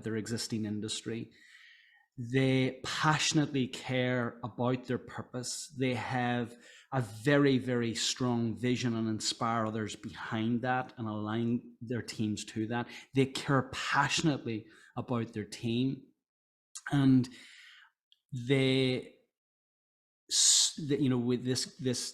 their existing industry. They passionately care about their purpose. They have a very, very strong vision and inspire others behind that and align their teams to that. They care passionately about their team, and they with this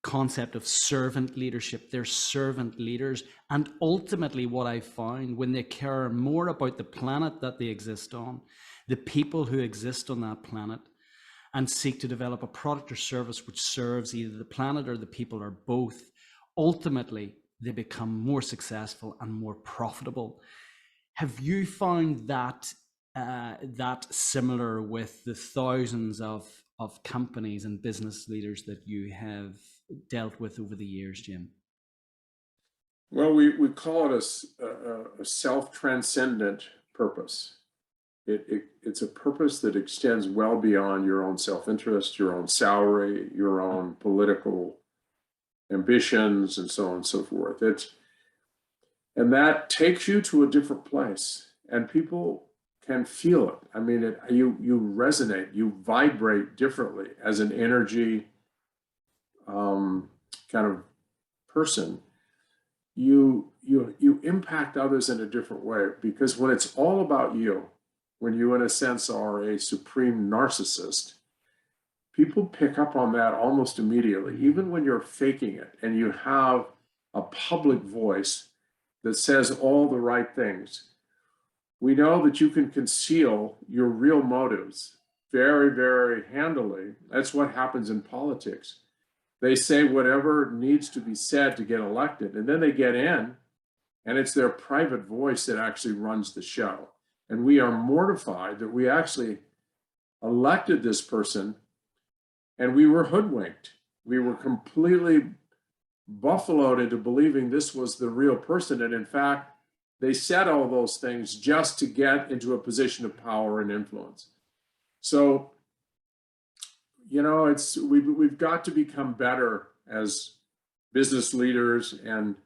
concept of servant leadership, they're servant leaders. And ultimately what I found, when they care more about the planet that they exist on, the people who exist on that planet, and seek to develop a product or service which serves either the planet or the people or both, ultimately they become more successful and more profitable. Have you found that that similar with the thousands of companies and business leaders that you have dealt with over the years, Jim? Well, we call it a self-transcendent purpose. It's a purpose that extends well beyond your own self-interest, your own salary, your own political ambitions, and so on and so forth. And that takes you to a different place, and people can feel it. I mean, you resonate, you vibrate differently as an energy kind of person. You impact others in a different way, because when it's all about you, when you in a sense are a supreme narcissist, people pick up on that almost immediately, even when you're faking it and you have a public voice that says all the right things. We know that you can conceal your real motives very, very handily. That's what happens in politics. They say whatever needs to be said to get elected, and then they get in, and it's their private voice that actually runs the show. And we are mortified that we actually elected this person and we were hoodwinked. We were completely buffaloed into believing this was the real person. And in fact, they said all those things just to get into a position of power and influence. So, you know, we've got to become better as business leaders and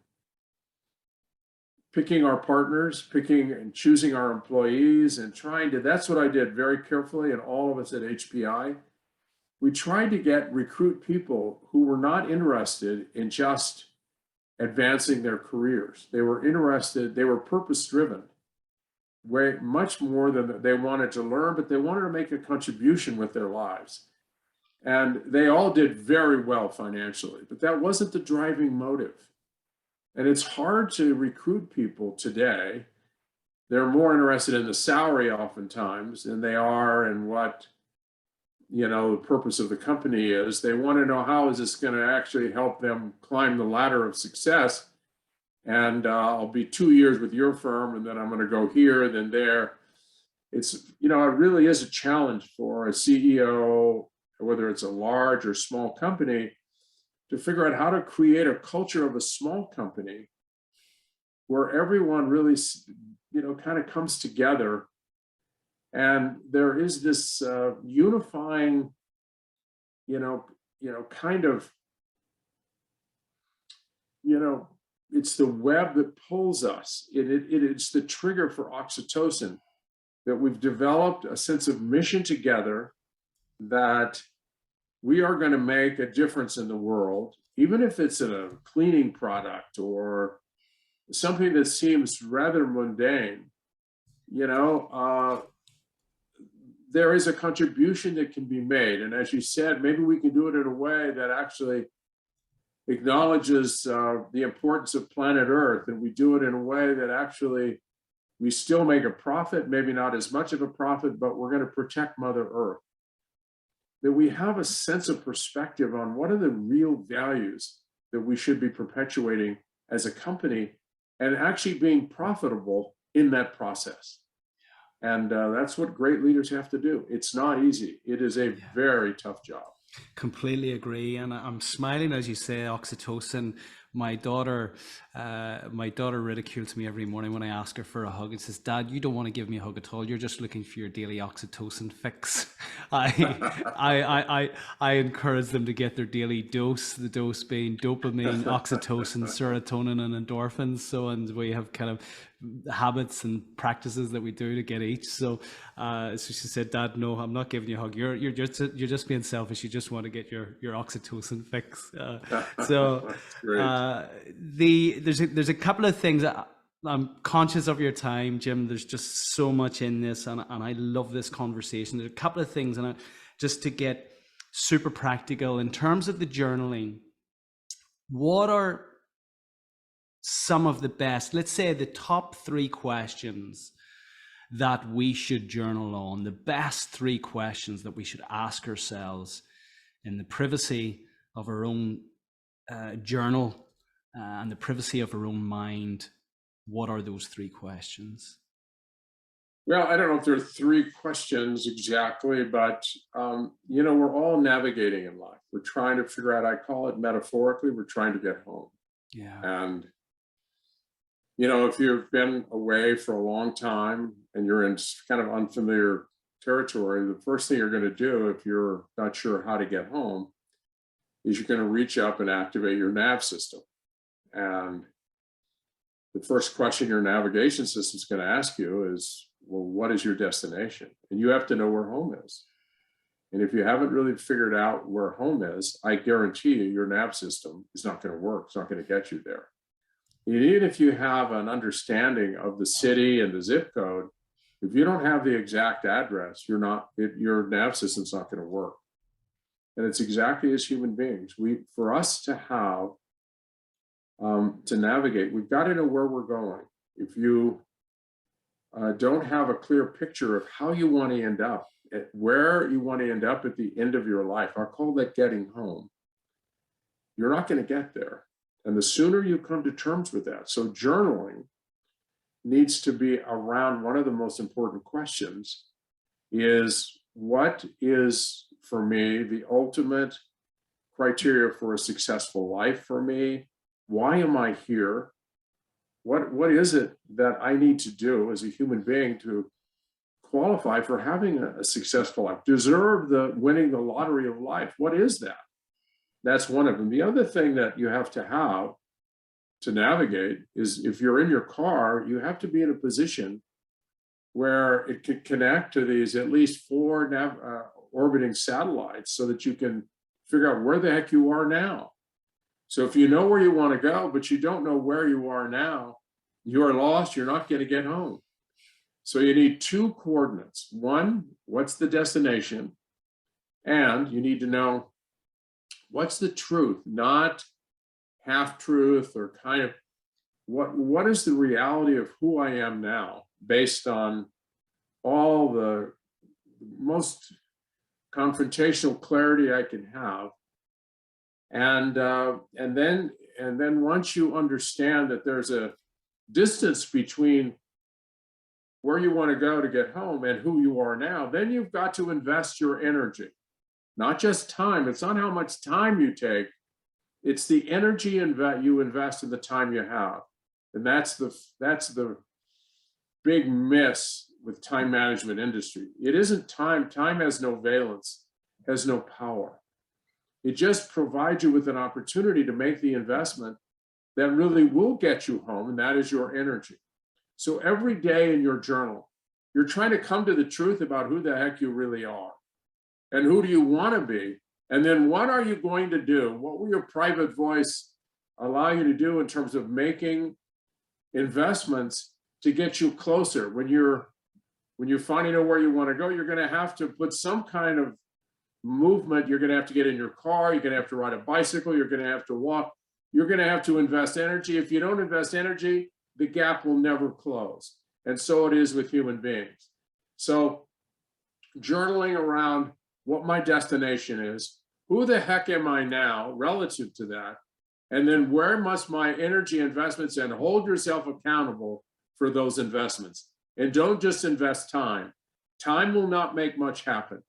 picking our partners, picking and choosing our employees, and trying to, that's what I did very carefully, and all of us at HPI. We tried to recruit people who were not interested in just advancing their careers. They were interested, they were purpose-driven, way much more than they wanted to learn, but they wanted to make a contribution with their lives. And they all did very well financially, but that wasn't the driving motive. And it's hard to recruit people today. They're more interested in the salary oftentimes than they are in what, you know, the purpose of the company is. They want to know, how is this going to actually help them climb the ladder of success? And I'll be 2 years with your firm, and then I'm going to go here and then there. It's, you know, it really is a challenge for a CEO, whether it's a large or small company, to figure out how to create a culture of a small company where everyone really, you know, kind of comes together. And there is this unifying, kind of, it's the web that pulls us. It's the trigger for oxytocin, that we've developed a sense of mission together, that we are going to make a difference in the world, even if it's in a cleaning product or something that seems rather mundane. There is a contribution that can be made. And as you said, maybe we can do it in a way that actually acknowledges the importance of planet Earth, and we do it in a way that actually we still make a profit, maybe not as much of a profit, but we're going to protect Mother Earth. That we have a sense of perspective on what are the real values that we should be perpetuating as a company, and actually being profitable in that process. And that's what great leaders have to do. It's not easy. It is a very tough job. Completely agree. And I'm smiling as you say oxytocin. My daughter ridicules me every morning when I ask her for a hug and says, "Dad, you don't want to give me a hug at all. You're just looking for your daily oxytocin fix." I encourage them to get their daily dose, the dose being dopamine, oxytocin, serotonin, and endorphins. So, and we have kind of habits and practices that we do to get each. So she said, "Dad, no, I'm not giving you a hug. You're just being selfish. You just want to get your oxytocin fix." There's a couple of things. I'm conscious of your time, Jim. There's just so much in this, and I love this conversation. There's a couple of things, and just to get super practical in terms of the journaling, what are some of the best, let's say the top 3 questions that we should journal on, the best 3 questions that we should ask ourselves in the privacy of our own journal and the privacy of our own mind? What are those 3 questions? Well, I don't know if there are 3 questions exactly, but we're all navigating in life. We're trying to figure out, I call it metaphorically, we're trying to get home. Yeah. And if you've been away for a long time and you're in kind of unfamiliar territory, the first thing you're going to do, if you're not sure how to get home, is you're going to reach up and activate your nav system. And the first question your navigation system is going to ask you is, well, what is your destination? And you have to know where home is. And if you haven't really figured out where home is, I guarantee you your nav system is not going to work. It's not going to get you there. Even if you have an understanding of the city and the zip code, if you don't have the exact address, your nav system's not going to work. And it's exactly as human beings. For us to have, to navigate, we've got to know where we're going. If you don't have a clear picture of how you want to end up, where you want to end up at the end of your life, I call that getting home. you're not going to get there. And the sooner you come to terms with that. So journaling needs to be around one of the most important questions is, what is for me the ultimate criteria for a successful life for me? Why am I here? What is it that I need to do as a human being to qualify for having a successful life, deserve the winning the lottery of life? What is that? That's one of them. The other thing that you have to navigate is, if you're in your car, you have to be in a position where it can connect to these at least 4 orbiting satellites so that you can figure out where the heck you are now. So if you know where you want to go, but you don't know where you are now, you are lost, you're not going to get home. So you need 2 coordinates. One, what's the destination? And you need to know what's the truth, not half truth or kind of what is the reality of who I am now, based on all the most confrontational clarity I can have. And then once you understand that there's a distance between where you want to go to get home and who you are now, then you've got to invest your energy, not just time. It's not how much time you take, it's the energy you invest in the time you have. And that's the big miss with time management industry. It isn't time. Time has no valence, has no power. It just provides you with an opportunity to make the investment that really will get you home, and that is your energy. So every day in your journal, you're trying to come to the truth about who the heck you really are and who do you want to be. And then what are you going to do? What will your private voice allow you to do in terms of making investments to get you closer? When you finally know where you want to go, you're going to have to put some kind of movement. You're going to have to get in your car. You're going to have to ride a bicycle. You're going to have to walk. You're going to have to invest energy. If you don't invest energy, the gap will never close. And so it is with human beings. So journaling around what my destination is, who the heck am I now relative to that, and then where must my energy investments, and hold yourself accountable for those investments. And don't just invest time. Time will not make much happen.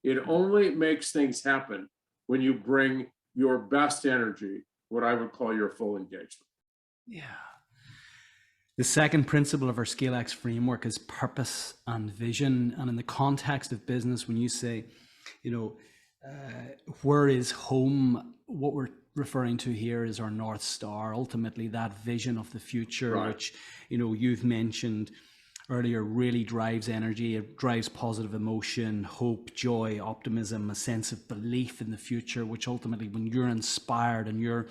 It only makes things happen when you bring your best energy, what I would call your full engagement. Yeah. The second principle of our ScaleX framework is purpose and vision. And in the context of business, when you say, where is home, what we're referring to here is our North Star, ultimately that vision of the future, right, which, you've mentioned earlier, really drives energy. It drives positive emotion, hope, joy, optimism, a sense of belief in the future, which ultimately, when you're inspired and you're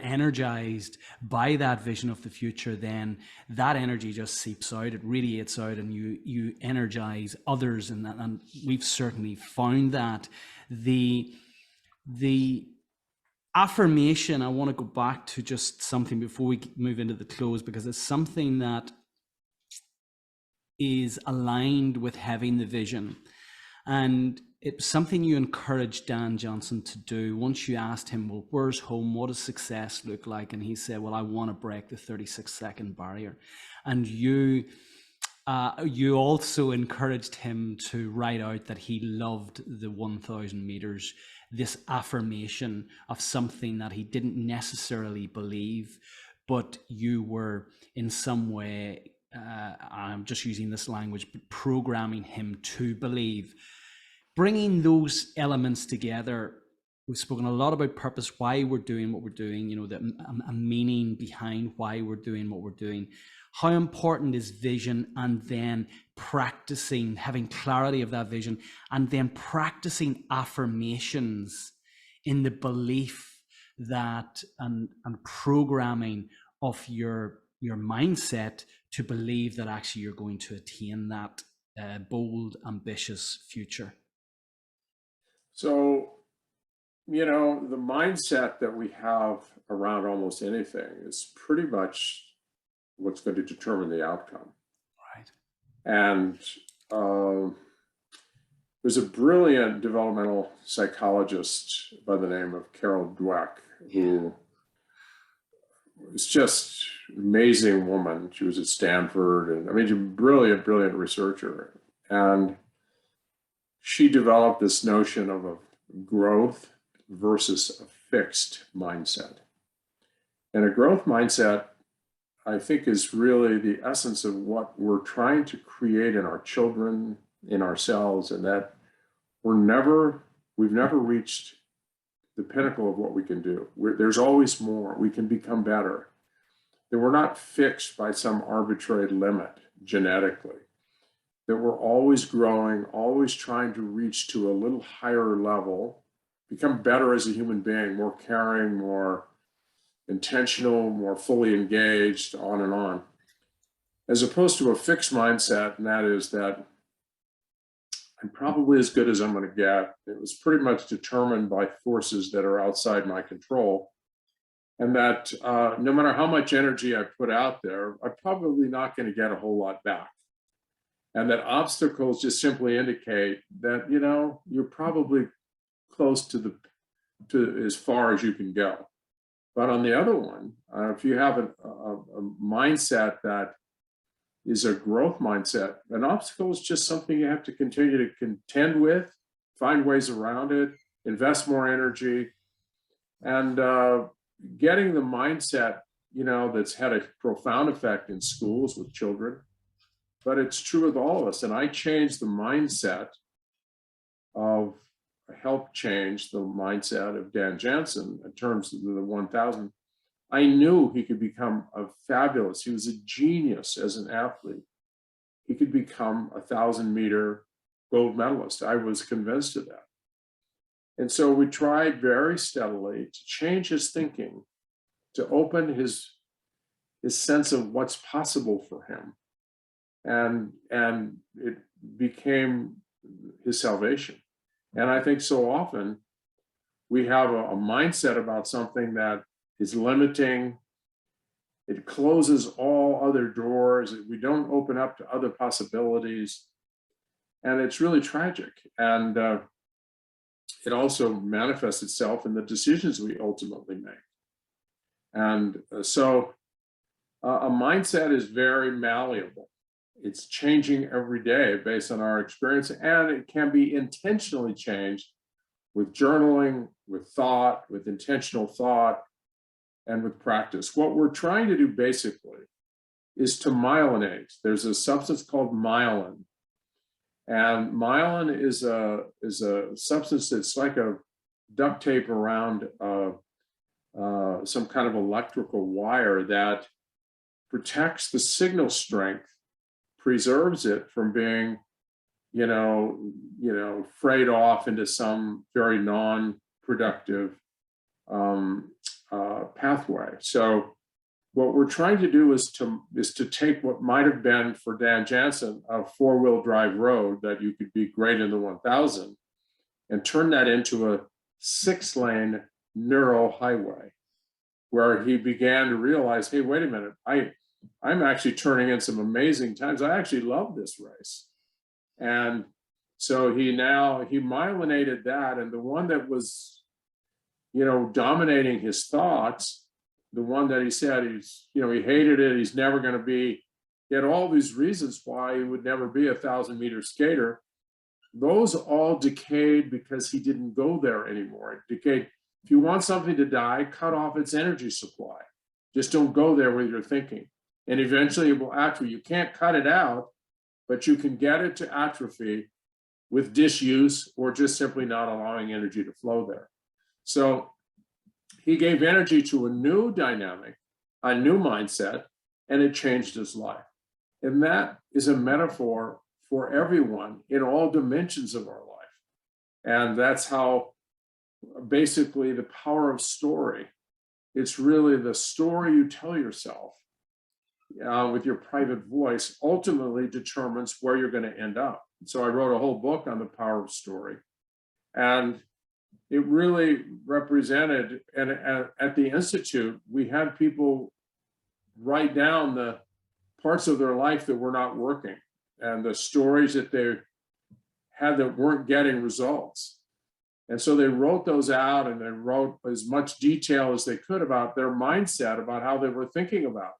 energized by that vision of the future, then that energy just seeps out. It radiates out, and you energize others. And we've certainly found that. The affirmation, I want to go back to just something before we move into the close, because it's something that is aligned with having the vision. And it's something you encouraged Dan Johnson to do. Once you asked him, well, where's home? What does success look like? And he said, well, I want to break the 36-second barrier. And you also encouraged him to write out that he loved the 1,000 meters, this affirmation of something that he didn't necessarily believe, but you were in some way, I'm just using this language, but programming him to believe. Bringing those elements together, we've spoken a lot about purpose, why we're doing what we're doing, a meaning behind why we're doing what we're doing. How important is vision, and then practicing, having clarity of that vision, and then practicing affirmations in the belief that, and programming of your mindset to believe that actually you're going to attain that bold, ambitious future. So, the mindset that we have around almost anything is pretty much what's going to determine the outcome. Right. And there's a brilliant developmental psychologist by the name of Carol Dweck, who was just an amazing woman. She was at Stanford, and I mean, she's a brilliant, brilliant researcher. And she developed this notion of a growth versus a fixed mindset. And a growth mindset, I think, is really the essence of what we're trying to create in our children, in ourselves, and that we've never reached the pinnacle of what we can do. There's always more. We can become better. That we're not fixed by some arbitrary limit genetically. That we're always growing, always trying to reach to a little higher level, become better as a human being, more caring, more intentional, more fully engaged, on and on. As opposed to a fixed mindset, and that is that I'm probably as good as I'm going to get. It was pretty much determined by forces that are outside my control. And that no matter how much energy I put out there, I'm probably not going to get a whole lot back. And that obstacles just simply indicate that, you're probably close to as far as you can go. But on the other one, if you have a mindset that is a growth mindset, an obstacle is just something you have to continue to contend with, find ways around it, invest more energy, and getting the mindset, that's had a profound effect in schools with children, but it's true with all of us. And I changed the mindset helped change the mindset of Dan Jansen in terms of the 1000. I knew he could become he was a genius as an athlete. He could become a 1,000-meter gold medalist. I was convinced of that. And so we tried very steadily to change his thinking, to open his sense of what's possible for him. And it became his salvation. And I think so often we have a mindset about something that is limiting. It closes all other doors. We don't open up to other possibilities. And it's really tragic. And it also manifests itself in the decisions we ultimately make. And so a mindset is very malleable. It's changing every day based on our experience, and it can be intentionally changed with journaling, with thought, with intentional thought, and with practice. What we're trying to do basically is to myelinate. There's a substance called myelin, and myelin is a substance that's like a duct tape around some kind of electrical wire that protects the signal strength, preserves it from being, frayed off into some very non-productive pathway. So what we're trying to do is to take what might have been for Dan Jansen a 4-wheel drive road that you could be great in the 1000 and turn that into a 6-lane neural highway where he began to realize, hey, wait a minute, I'm actually turning in some amazing times. I actually love this race. And so he myelinated that. And the one that was, dominating his thoughts, the one that he said he hated it, he's never going to be, he had all these reasons why he would never be a 1,000-meter skater. Those all decayed because he didn't go there anymore. It decayed. If you want something to die, cut off its energy supply. Just don't go there with your thinking. And eventually it will atrophy. You can't cut it out, but you can get it to atrophy with disuse or just simply not allowing energy to flow there. So he gave energy to a new dynamic, a new mindset, and it changed his life. And that is a metaphor for everyone in all dimensions of our life. And that's how basically the power of story. It's really the story you tell yourself with your private voice ultimately determines where you're going to end up. So I wrote a whole book on the power of story. And it really represented, and at the Institute, we had people write down the parts of their life that were not working and the stories that they had that weren't getting results. And so they wrote those out, and they wrote as much detail as they could about their mindset, about how they were thinking about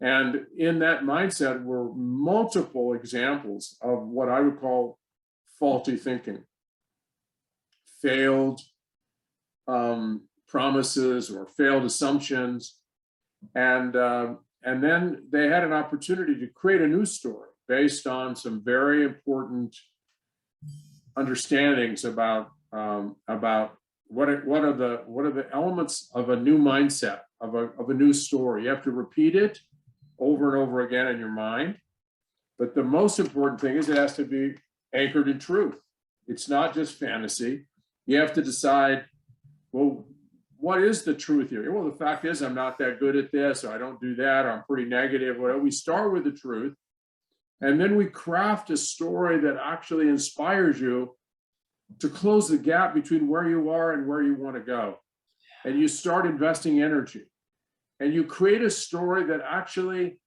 it. And in that mindset were multiple examples of what I would call faulty thinking, failed promises or failed assumptions. And then they had an opportunity to create a new story based on some very important understandings about what are the elements of a new mindset, of a new story. You have to repeat it over and over again in your mind. But the most important thing is it has to be anchored in truth. It's not just fantasy. You have to decide, well, what is the truth here? Well, the fact is I'm not that good at this, or I don't do that, or I'm pretty negative. Well, we start with the truth, and then we craft a story that actually inspires you to close the gap between where you are and where you want to go. And you start investing energy, and you create a story that actually,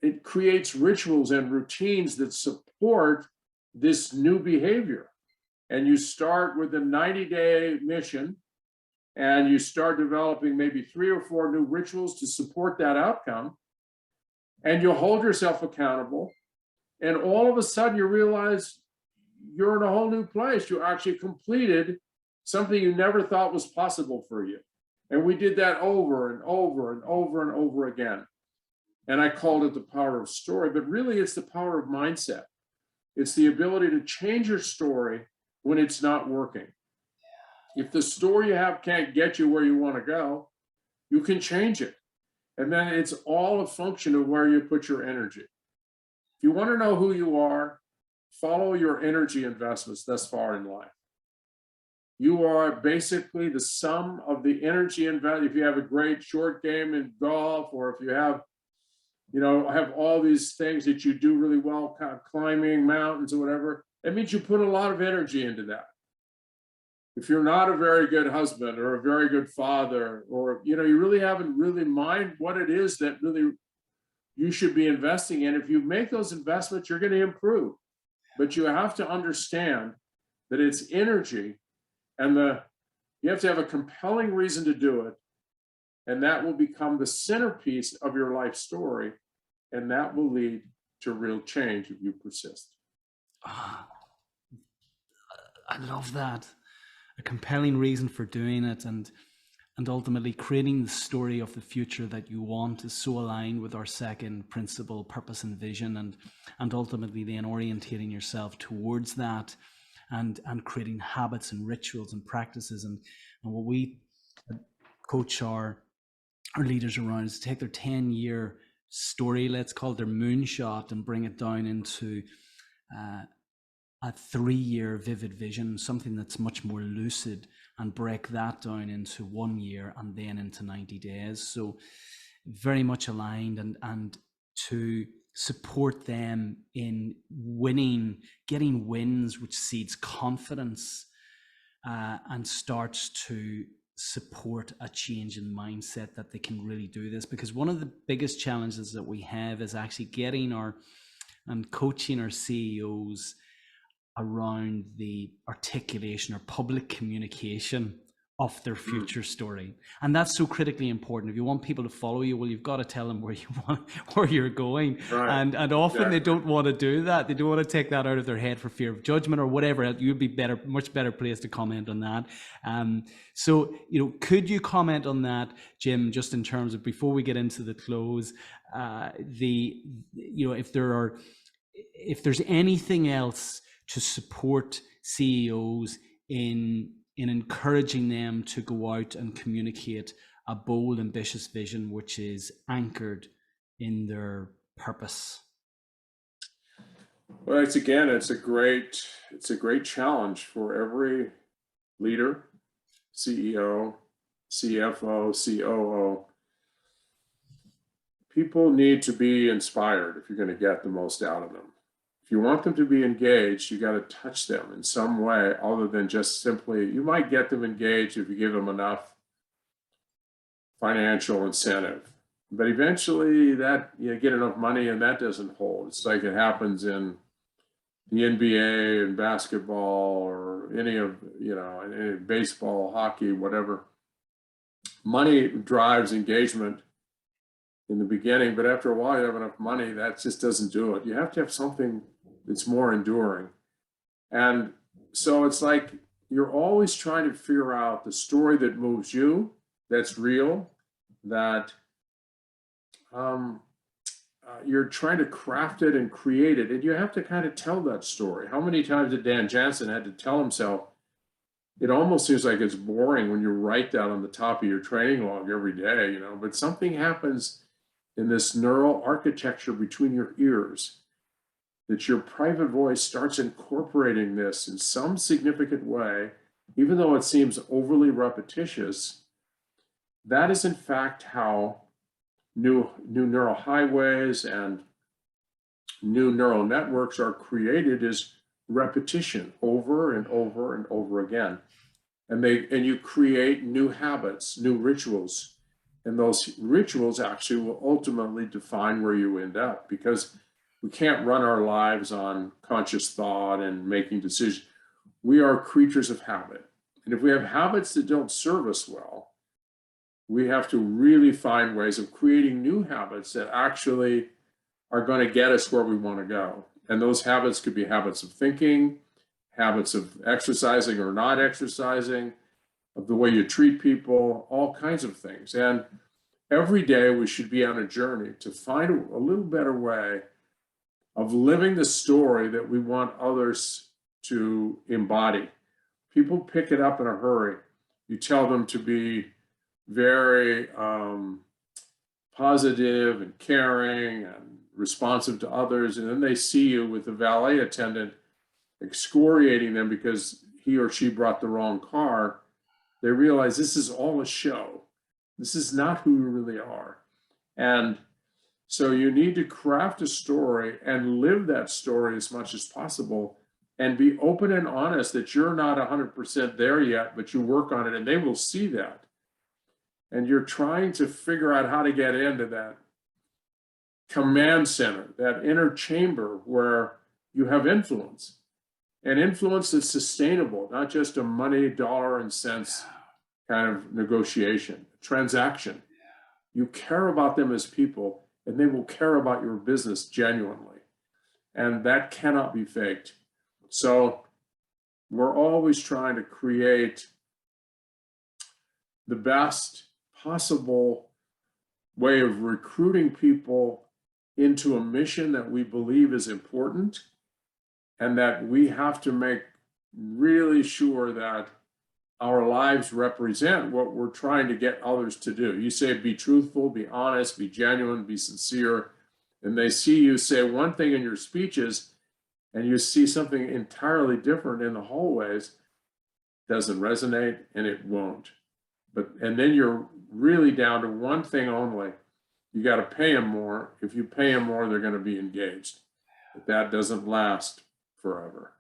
it creates rituals and routines that support this new behavior. And you start with a 90-day mission, and you start developing maybe 3 or 4 new rituals to support that outcome. And you'll hold yourself accountable. And all of a sudden you realize you're in a whole new place. You actually completed something you never thought was possible for you. And we did that over and over and over and over again. And I called it the power of story, but really it's the power of mindset. It's the ability to change your story when it's not working. If the story you have can't get you where you want to go, you can change it. And then it's all a function of where you put your energy. If you want to know who you are, follow your energy investments thus far in life. You are basically the sum of the energy investment. If you have a great short game in golf, or if you have, have all these things that you do really well, kind of climbing mountains or whatever, it means you put a lot of energy into that. If you're not a very good husband or a very good father, or, you really haven't really mind what it is that really you should be investing in. If you make those investments, you're going to improve. But you have to understand that it's energy, and you have to have a compelling reason to do it. And that will become the centerpiece of your life story. And that will lead to real change if you persist. I love that. A compelling reason for doing it, and ultimately creating the story of the future that you want is so aligned with our second principle, purpose and vision, and ultimately then orientating yourself towards that, and creating habits and rituals and practices. And what we coach our leaders around is to take their 10-year story, let's call it their moonshot, and bring it down into a 3-year vivid vision, something that's much more lucid, and break that down into 1 year and then into 90 days. So very much aligned, and to support them in winning, getting wins, which seeds confidence and starts to support a change in mindset that they can really do this. Because one of the biggest challenges that we have is actually getting and coaching our CEOs around the articulation or public communication of their future story. And that's so critically important. If you want people to follow you, well, you've got to tell them where you're going. Right. And often they don't want to do that. They don't want to take that out of their head for fear of judgment or whatever. You'd be much better placed to comment on that. So, could you comment on that, Jim, just in terms of, before we get into the close, if there's anything else to support CEOs in encouraging them to go out and communicate a bold, ambitious vision, which is anchored in their purpose? Well, it's a great challenge for every leader, CEO, CFO, COO. People need to be inspired if you're going to get the most out of them. If you want them to be engaged, you got to touch them in some way other than just simply, you might get them engaged if you give them enough financial incentive. But eventually that, you get enough money and that doesn't hold. It's like it happens in the NBA and basketball or any of, any baseball, hockey, whatever. Money drives engagement in the beginning, but after a while you have enough money, that just doesn't do it. You have to have something that's more enduring. And so it's like you're always trying to figure out the story that moves you, that's real, that you're trying to craft it and create it. And you have to kind of tell that story. How many times did Dan Jansen had to tell himself, it almost seems like it's boring when you write that on the top of your training log every day, but something happens in this neural architecture between your ears that your private voice starts incorporating this in some significant way, even though it seems overly repetitious. That is in fact how new neural highways and new neural networks are created, is repetition over and over and over again. And you create new habits, new rituals. And those rituals actually will ultimately define where you end up, because we can't run our lives on conscious thought and making decisions. We are creatures of habit. And if we have habits that don't serve us well, we have to really find ways of creating new habits that actually are going to get us where we want to go. And those habits could be habits of thinking, habits of exercising or not exercising, of the way you treat people, all kinds of things. And every day we should be on a journey to find a little better way of living the story that we want others to embody. People pick it up in a hurry. You tell them to be very positive and caring and responsive to others, and then they see you with the valet attendant excoriating them because he or she brought the wrong car. They realize this is all a show. This is not who you really are. And so you need to craft a story and live that story as much as possible, and be open and honest that you're not 100% there yet, but you work on it, and they will see that. And you're trying to figure out how to get into that command center, that inner chamber where you have influence, and influence that's sustainable, not just a money, dollar and cents kind of negotiation, transaction. You care about them as people, and they will care about your business genuinely. And that cannot be faked. So we're always trying to create the best possible way of recruiting people into a mission that we believe is important, and that we have to make really sure that our lives represent what we're trying to get others to do. You say be truthful, be honest, be genuine, be sincere, and they see you say one thing in your speeches and you see something entirely different in the hallways. Doesn't resonate, and it won't. And then you're really down to one thing only. You got to pay them more. If you pay them more, they're going to be engaged. But that doesn't last forever.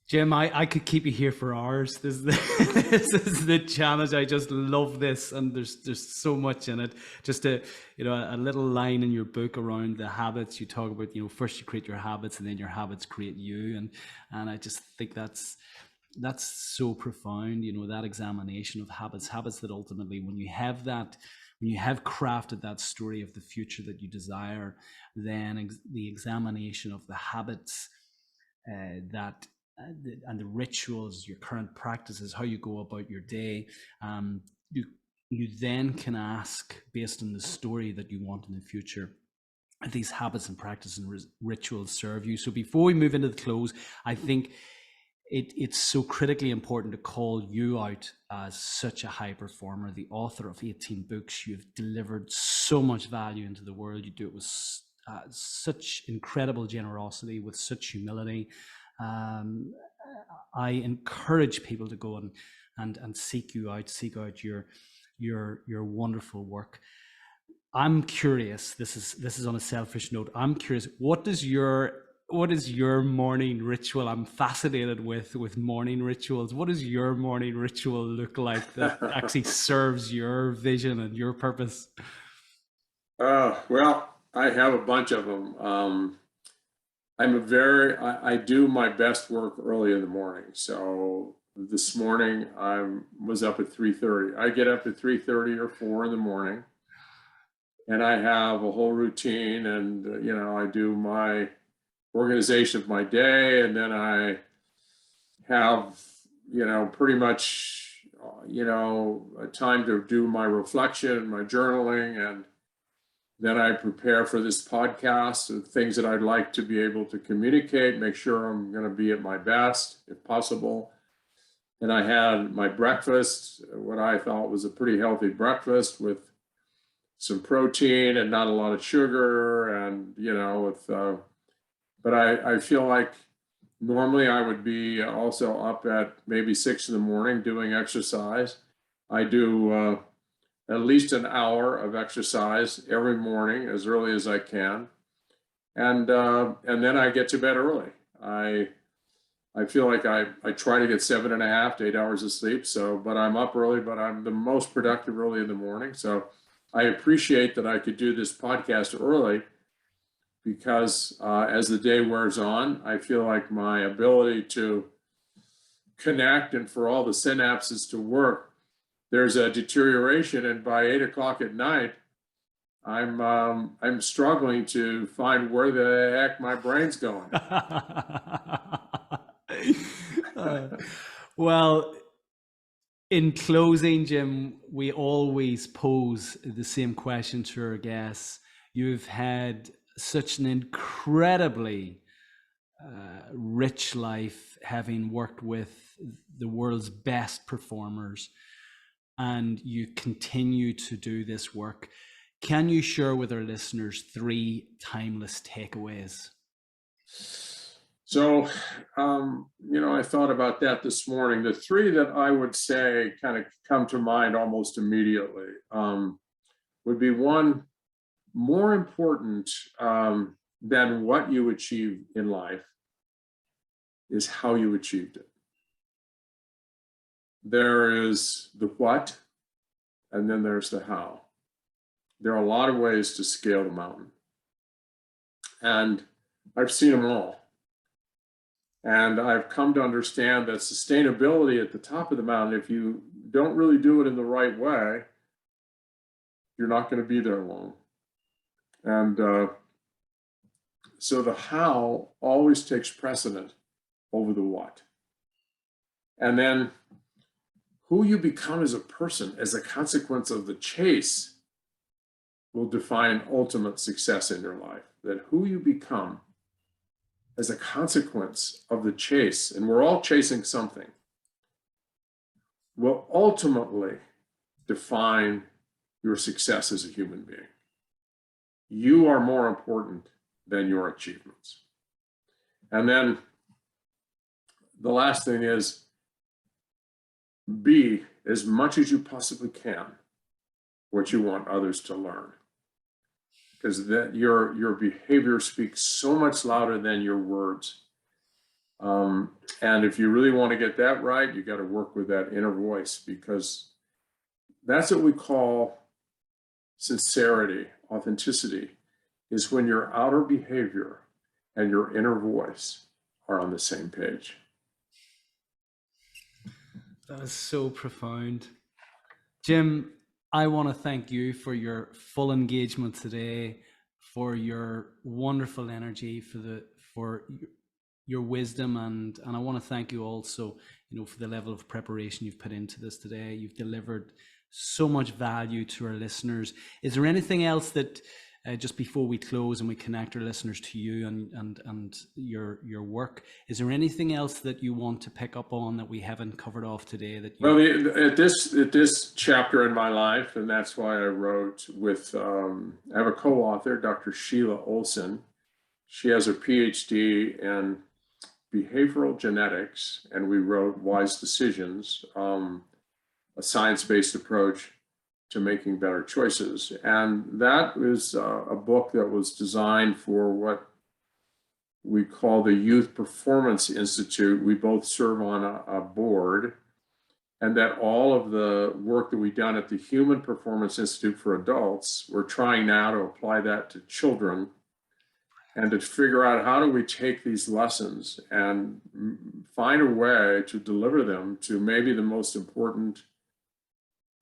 Jim, I could keep you here for hours. This is the challenge. I just love this, and there's so much in it. Just a little line in your book around the habits. You talk about, first you create your habits, and then your habits create you, and I just think that's so profound. That examination of habits that ultimately, when you have crafted that story of the future that you desire, then the examination of the habits and the rituals, your current practices, how you go about your day, you then can ask, based on the story that you want in the future, these habits and practices and rituals serve you. So before we move into the close, I think it's so critically important to call you out as such a high performer, the author of 18 books. You've delivered so much value into the world. You do it with such incredible generosity, with such humility. I encourage people to go and seek out your wonderful work. I'm curious. This is on a selfish note. I'm curious. What is your morning ritual? I'm fascinated with morning rituals. What does your morning ritual look like that actually serves your vision and your purpose? Well, I have a bunch of them. I do my best work early in the morning. So this morning I was up at 3:30. I get up at 3:30 or 4 in the morning, and I have a whole routine, and I do my organization of my day, and then I have pretty much a time to do my reflection, my journaling, and then I prepare for this podcast of things that I'd like to be able to communicate, make sure I'm going to be at my best if possible. And I had my breakfast, what I thought was a pretty healthy breakfast with some protein and not a lot of sugar, and but I feel like normally I would be also up at maybe 6 in the morning doing exercise. I do at least an hour of exercise every morning as early as I can, and then I get to bed early. I feel like I try to get 7.5 to 8 hours of sleep. So, but I'm up early, but I'm the most productive early in the morning. So I appreciate that I could do this podcast early, because as the day wears on, I feel like my ability to connect and for all the synapses to work, there's a deterioration. And by 8 o'clock at night, I'm struggling to find where the heck my brain's going. Well, in closing, Jim, we always pose the same question to our guests. You've had such an incredibly rich life, having worked with the world's best performers, and you continue to do this work. Can you share with our listeners 3 timeless takeaways? So, I thought about that this morning. The 3 that I would say kind of come to mind almost immediately would be: 1, more important than what you achieve in life is how you achieved it. There is the what, and then there's the how. There are a lot of ways to scale the mountain, and I've seen them all. And I've come to understand that sustainability at the top of the mountain, if you don't really do it in the right way, you're not going to be there long. And so the how always takes precedent over the what. And then who you become as a person as a consequence of the chase will define ultimate success in your life. That who you become as a consequence of the chase, and we're all chasing something, will ultimately define your success as a human being. You are more important than your achievements. And then the last thing is, be, as much as you possibly can, what you want others to learn. Because that your behavior speaks so much louder than your words. And if you really want to get that right, you got to work with that inner voice, because that's what we call sincerity, authenticity, is when your outer behavior and your inner voice are on the same page. That is so profound. Jim, I want to thank you for your full engagement today, for your wonderful energy, for your wisdom, and I want to thank you also, for the level of preparation you've put into this today. You've delivered so much value to our listeners. Is there anything else that, just before we close and we connect our listeners to you and your work, is there anything else that you want to pick up on that we haven't covered off today? Well, at this chapter in my life, and that's why I wrote with, I have a co-author, Dr. Sheila Olson. She has a PhD in behavioral genetics, and we wrote Wise Decisions, a science-based approach to making better choices. And that is a book that was designed for what we call the Youth Performance Institute. We both serve on a board, and that all of the work that we've done at the Human Performance Institute for adults, we're trying now to apply that to children. and to figure out how do we take these lessons and find a way to deliver them to maybe the most important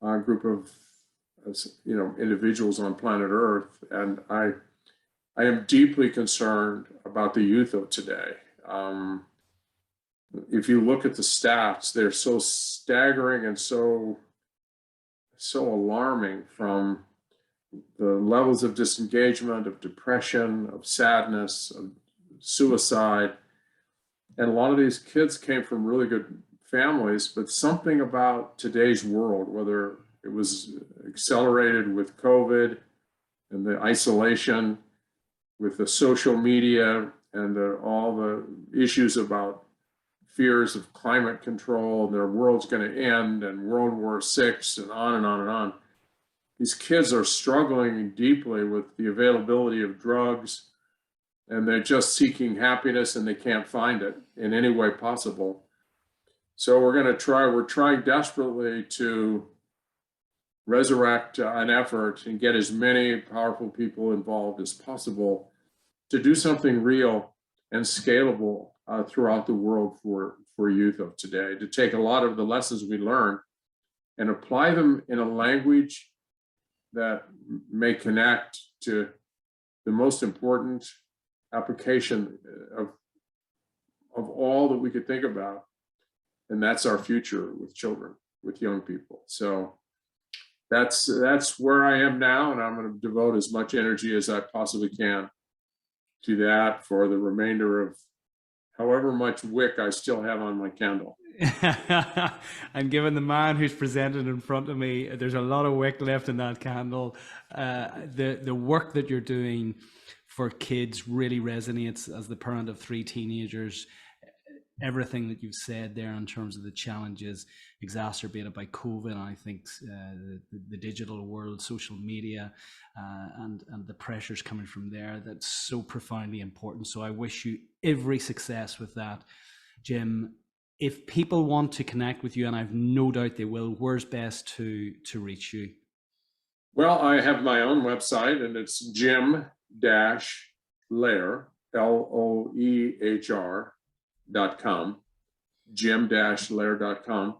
group of individuals on planet Earth. And I am deeply concerned about the youth of today. If you look at the stats, they're so staggering and so alarming, from the levels of disengagement, of depression, of sadness, of suicide. And a lot of these kids came from really good families, but something about today's world, whether it was accelerated with COVID and the isolation, with the social media and all the issues about fears of climate control, and their world's going to end, and World War VI, and on and on and on. These kids are struggling deeply with the availability of drugs, and they're just seeking happiness, and they can't find it in any way possible. So we're trying desperately to resurrect an effort and get as many powerful people involved as possible to do something real and scalable throughout the world for youth of today, to take a lot of the lessons we learn and apply them in a language that may connect to the most important application of all that we could think about. And that's our future with children, with young people. So that's where I am now, and I'm going to devote as much energy as I possibly can to that for the remainder of however much wick I still have on my candle. And given the man who's presented in front of me, there's a lot of wick left in that candle. The work that you're doing for kids really resonates. As the parent of 3 teenagers, everything that you've said there in terms of the challenges exacerbated by COVID, and I think the digital world, social media, and the pressures coming from there, that's so profoundly important. So I wish you every success with that, Jim. If people want to connect with you, and I've no doubt they will, where's best to reach you? Well, I have my own website, and it's Jim-Loehr, Loehr.com, jim-loehr.com.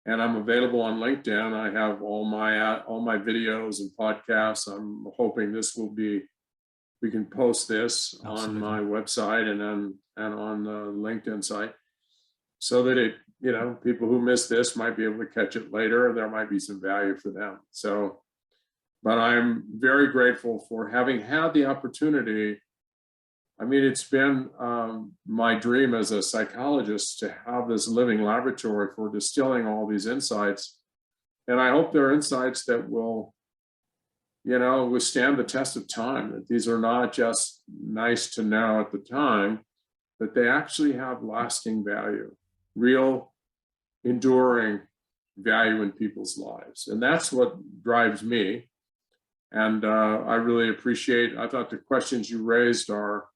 And I'm available on LinkedIn. I have all my videos and podcasts. I'm hoping we can post this on my website and on the LinkedIn site, so that people who miss this might be able to catch it later. There might be some value for them. So, but I'm very grateful for having had the opportunity. I mean, it's been my dream as a psychologist to have this living laboratory for distilling all these insights. And I hope they're insights that will, withstand the test of time, that these are not just nice to know at the time, but they actually have lasting value, real, enduring value in people's lives. And that's what drives me. And I really appreciate, I thought the questions you raised are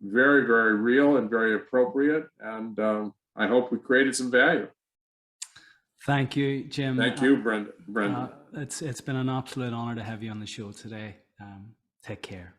very, very real and very appropriate. And I hope we created some value. Thank you, Jim. Thank you, Brendan. It's been an absolute honor to have you on the show today. Take care.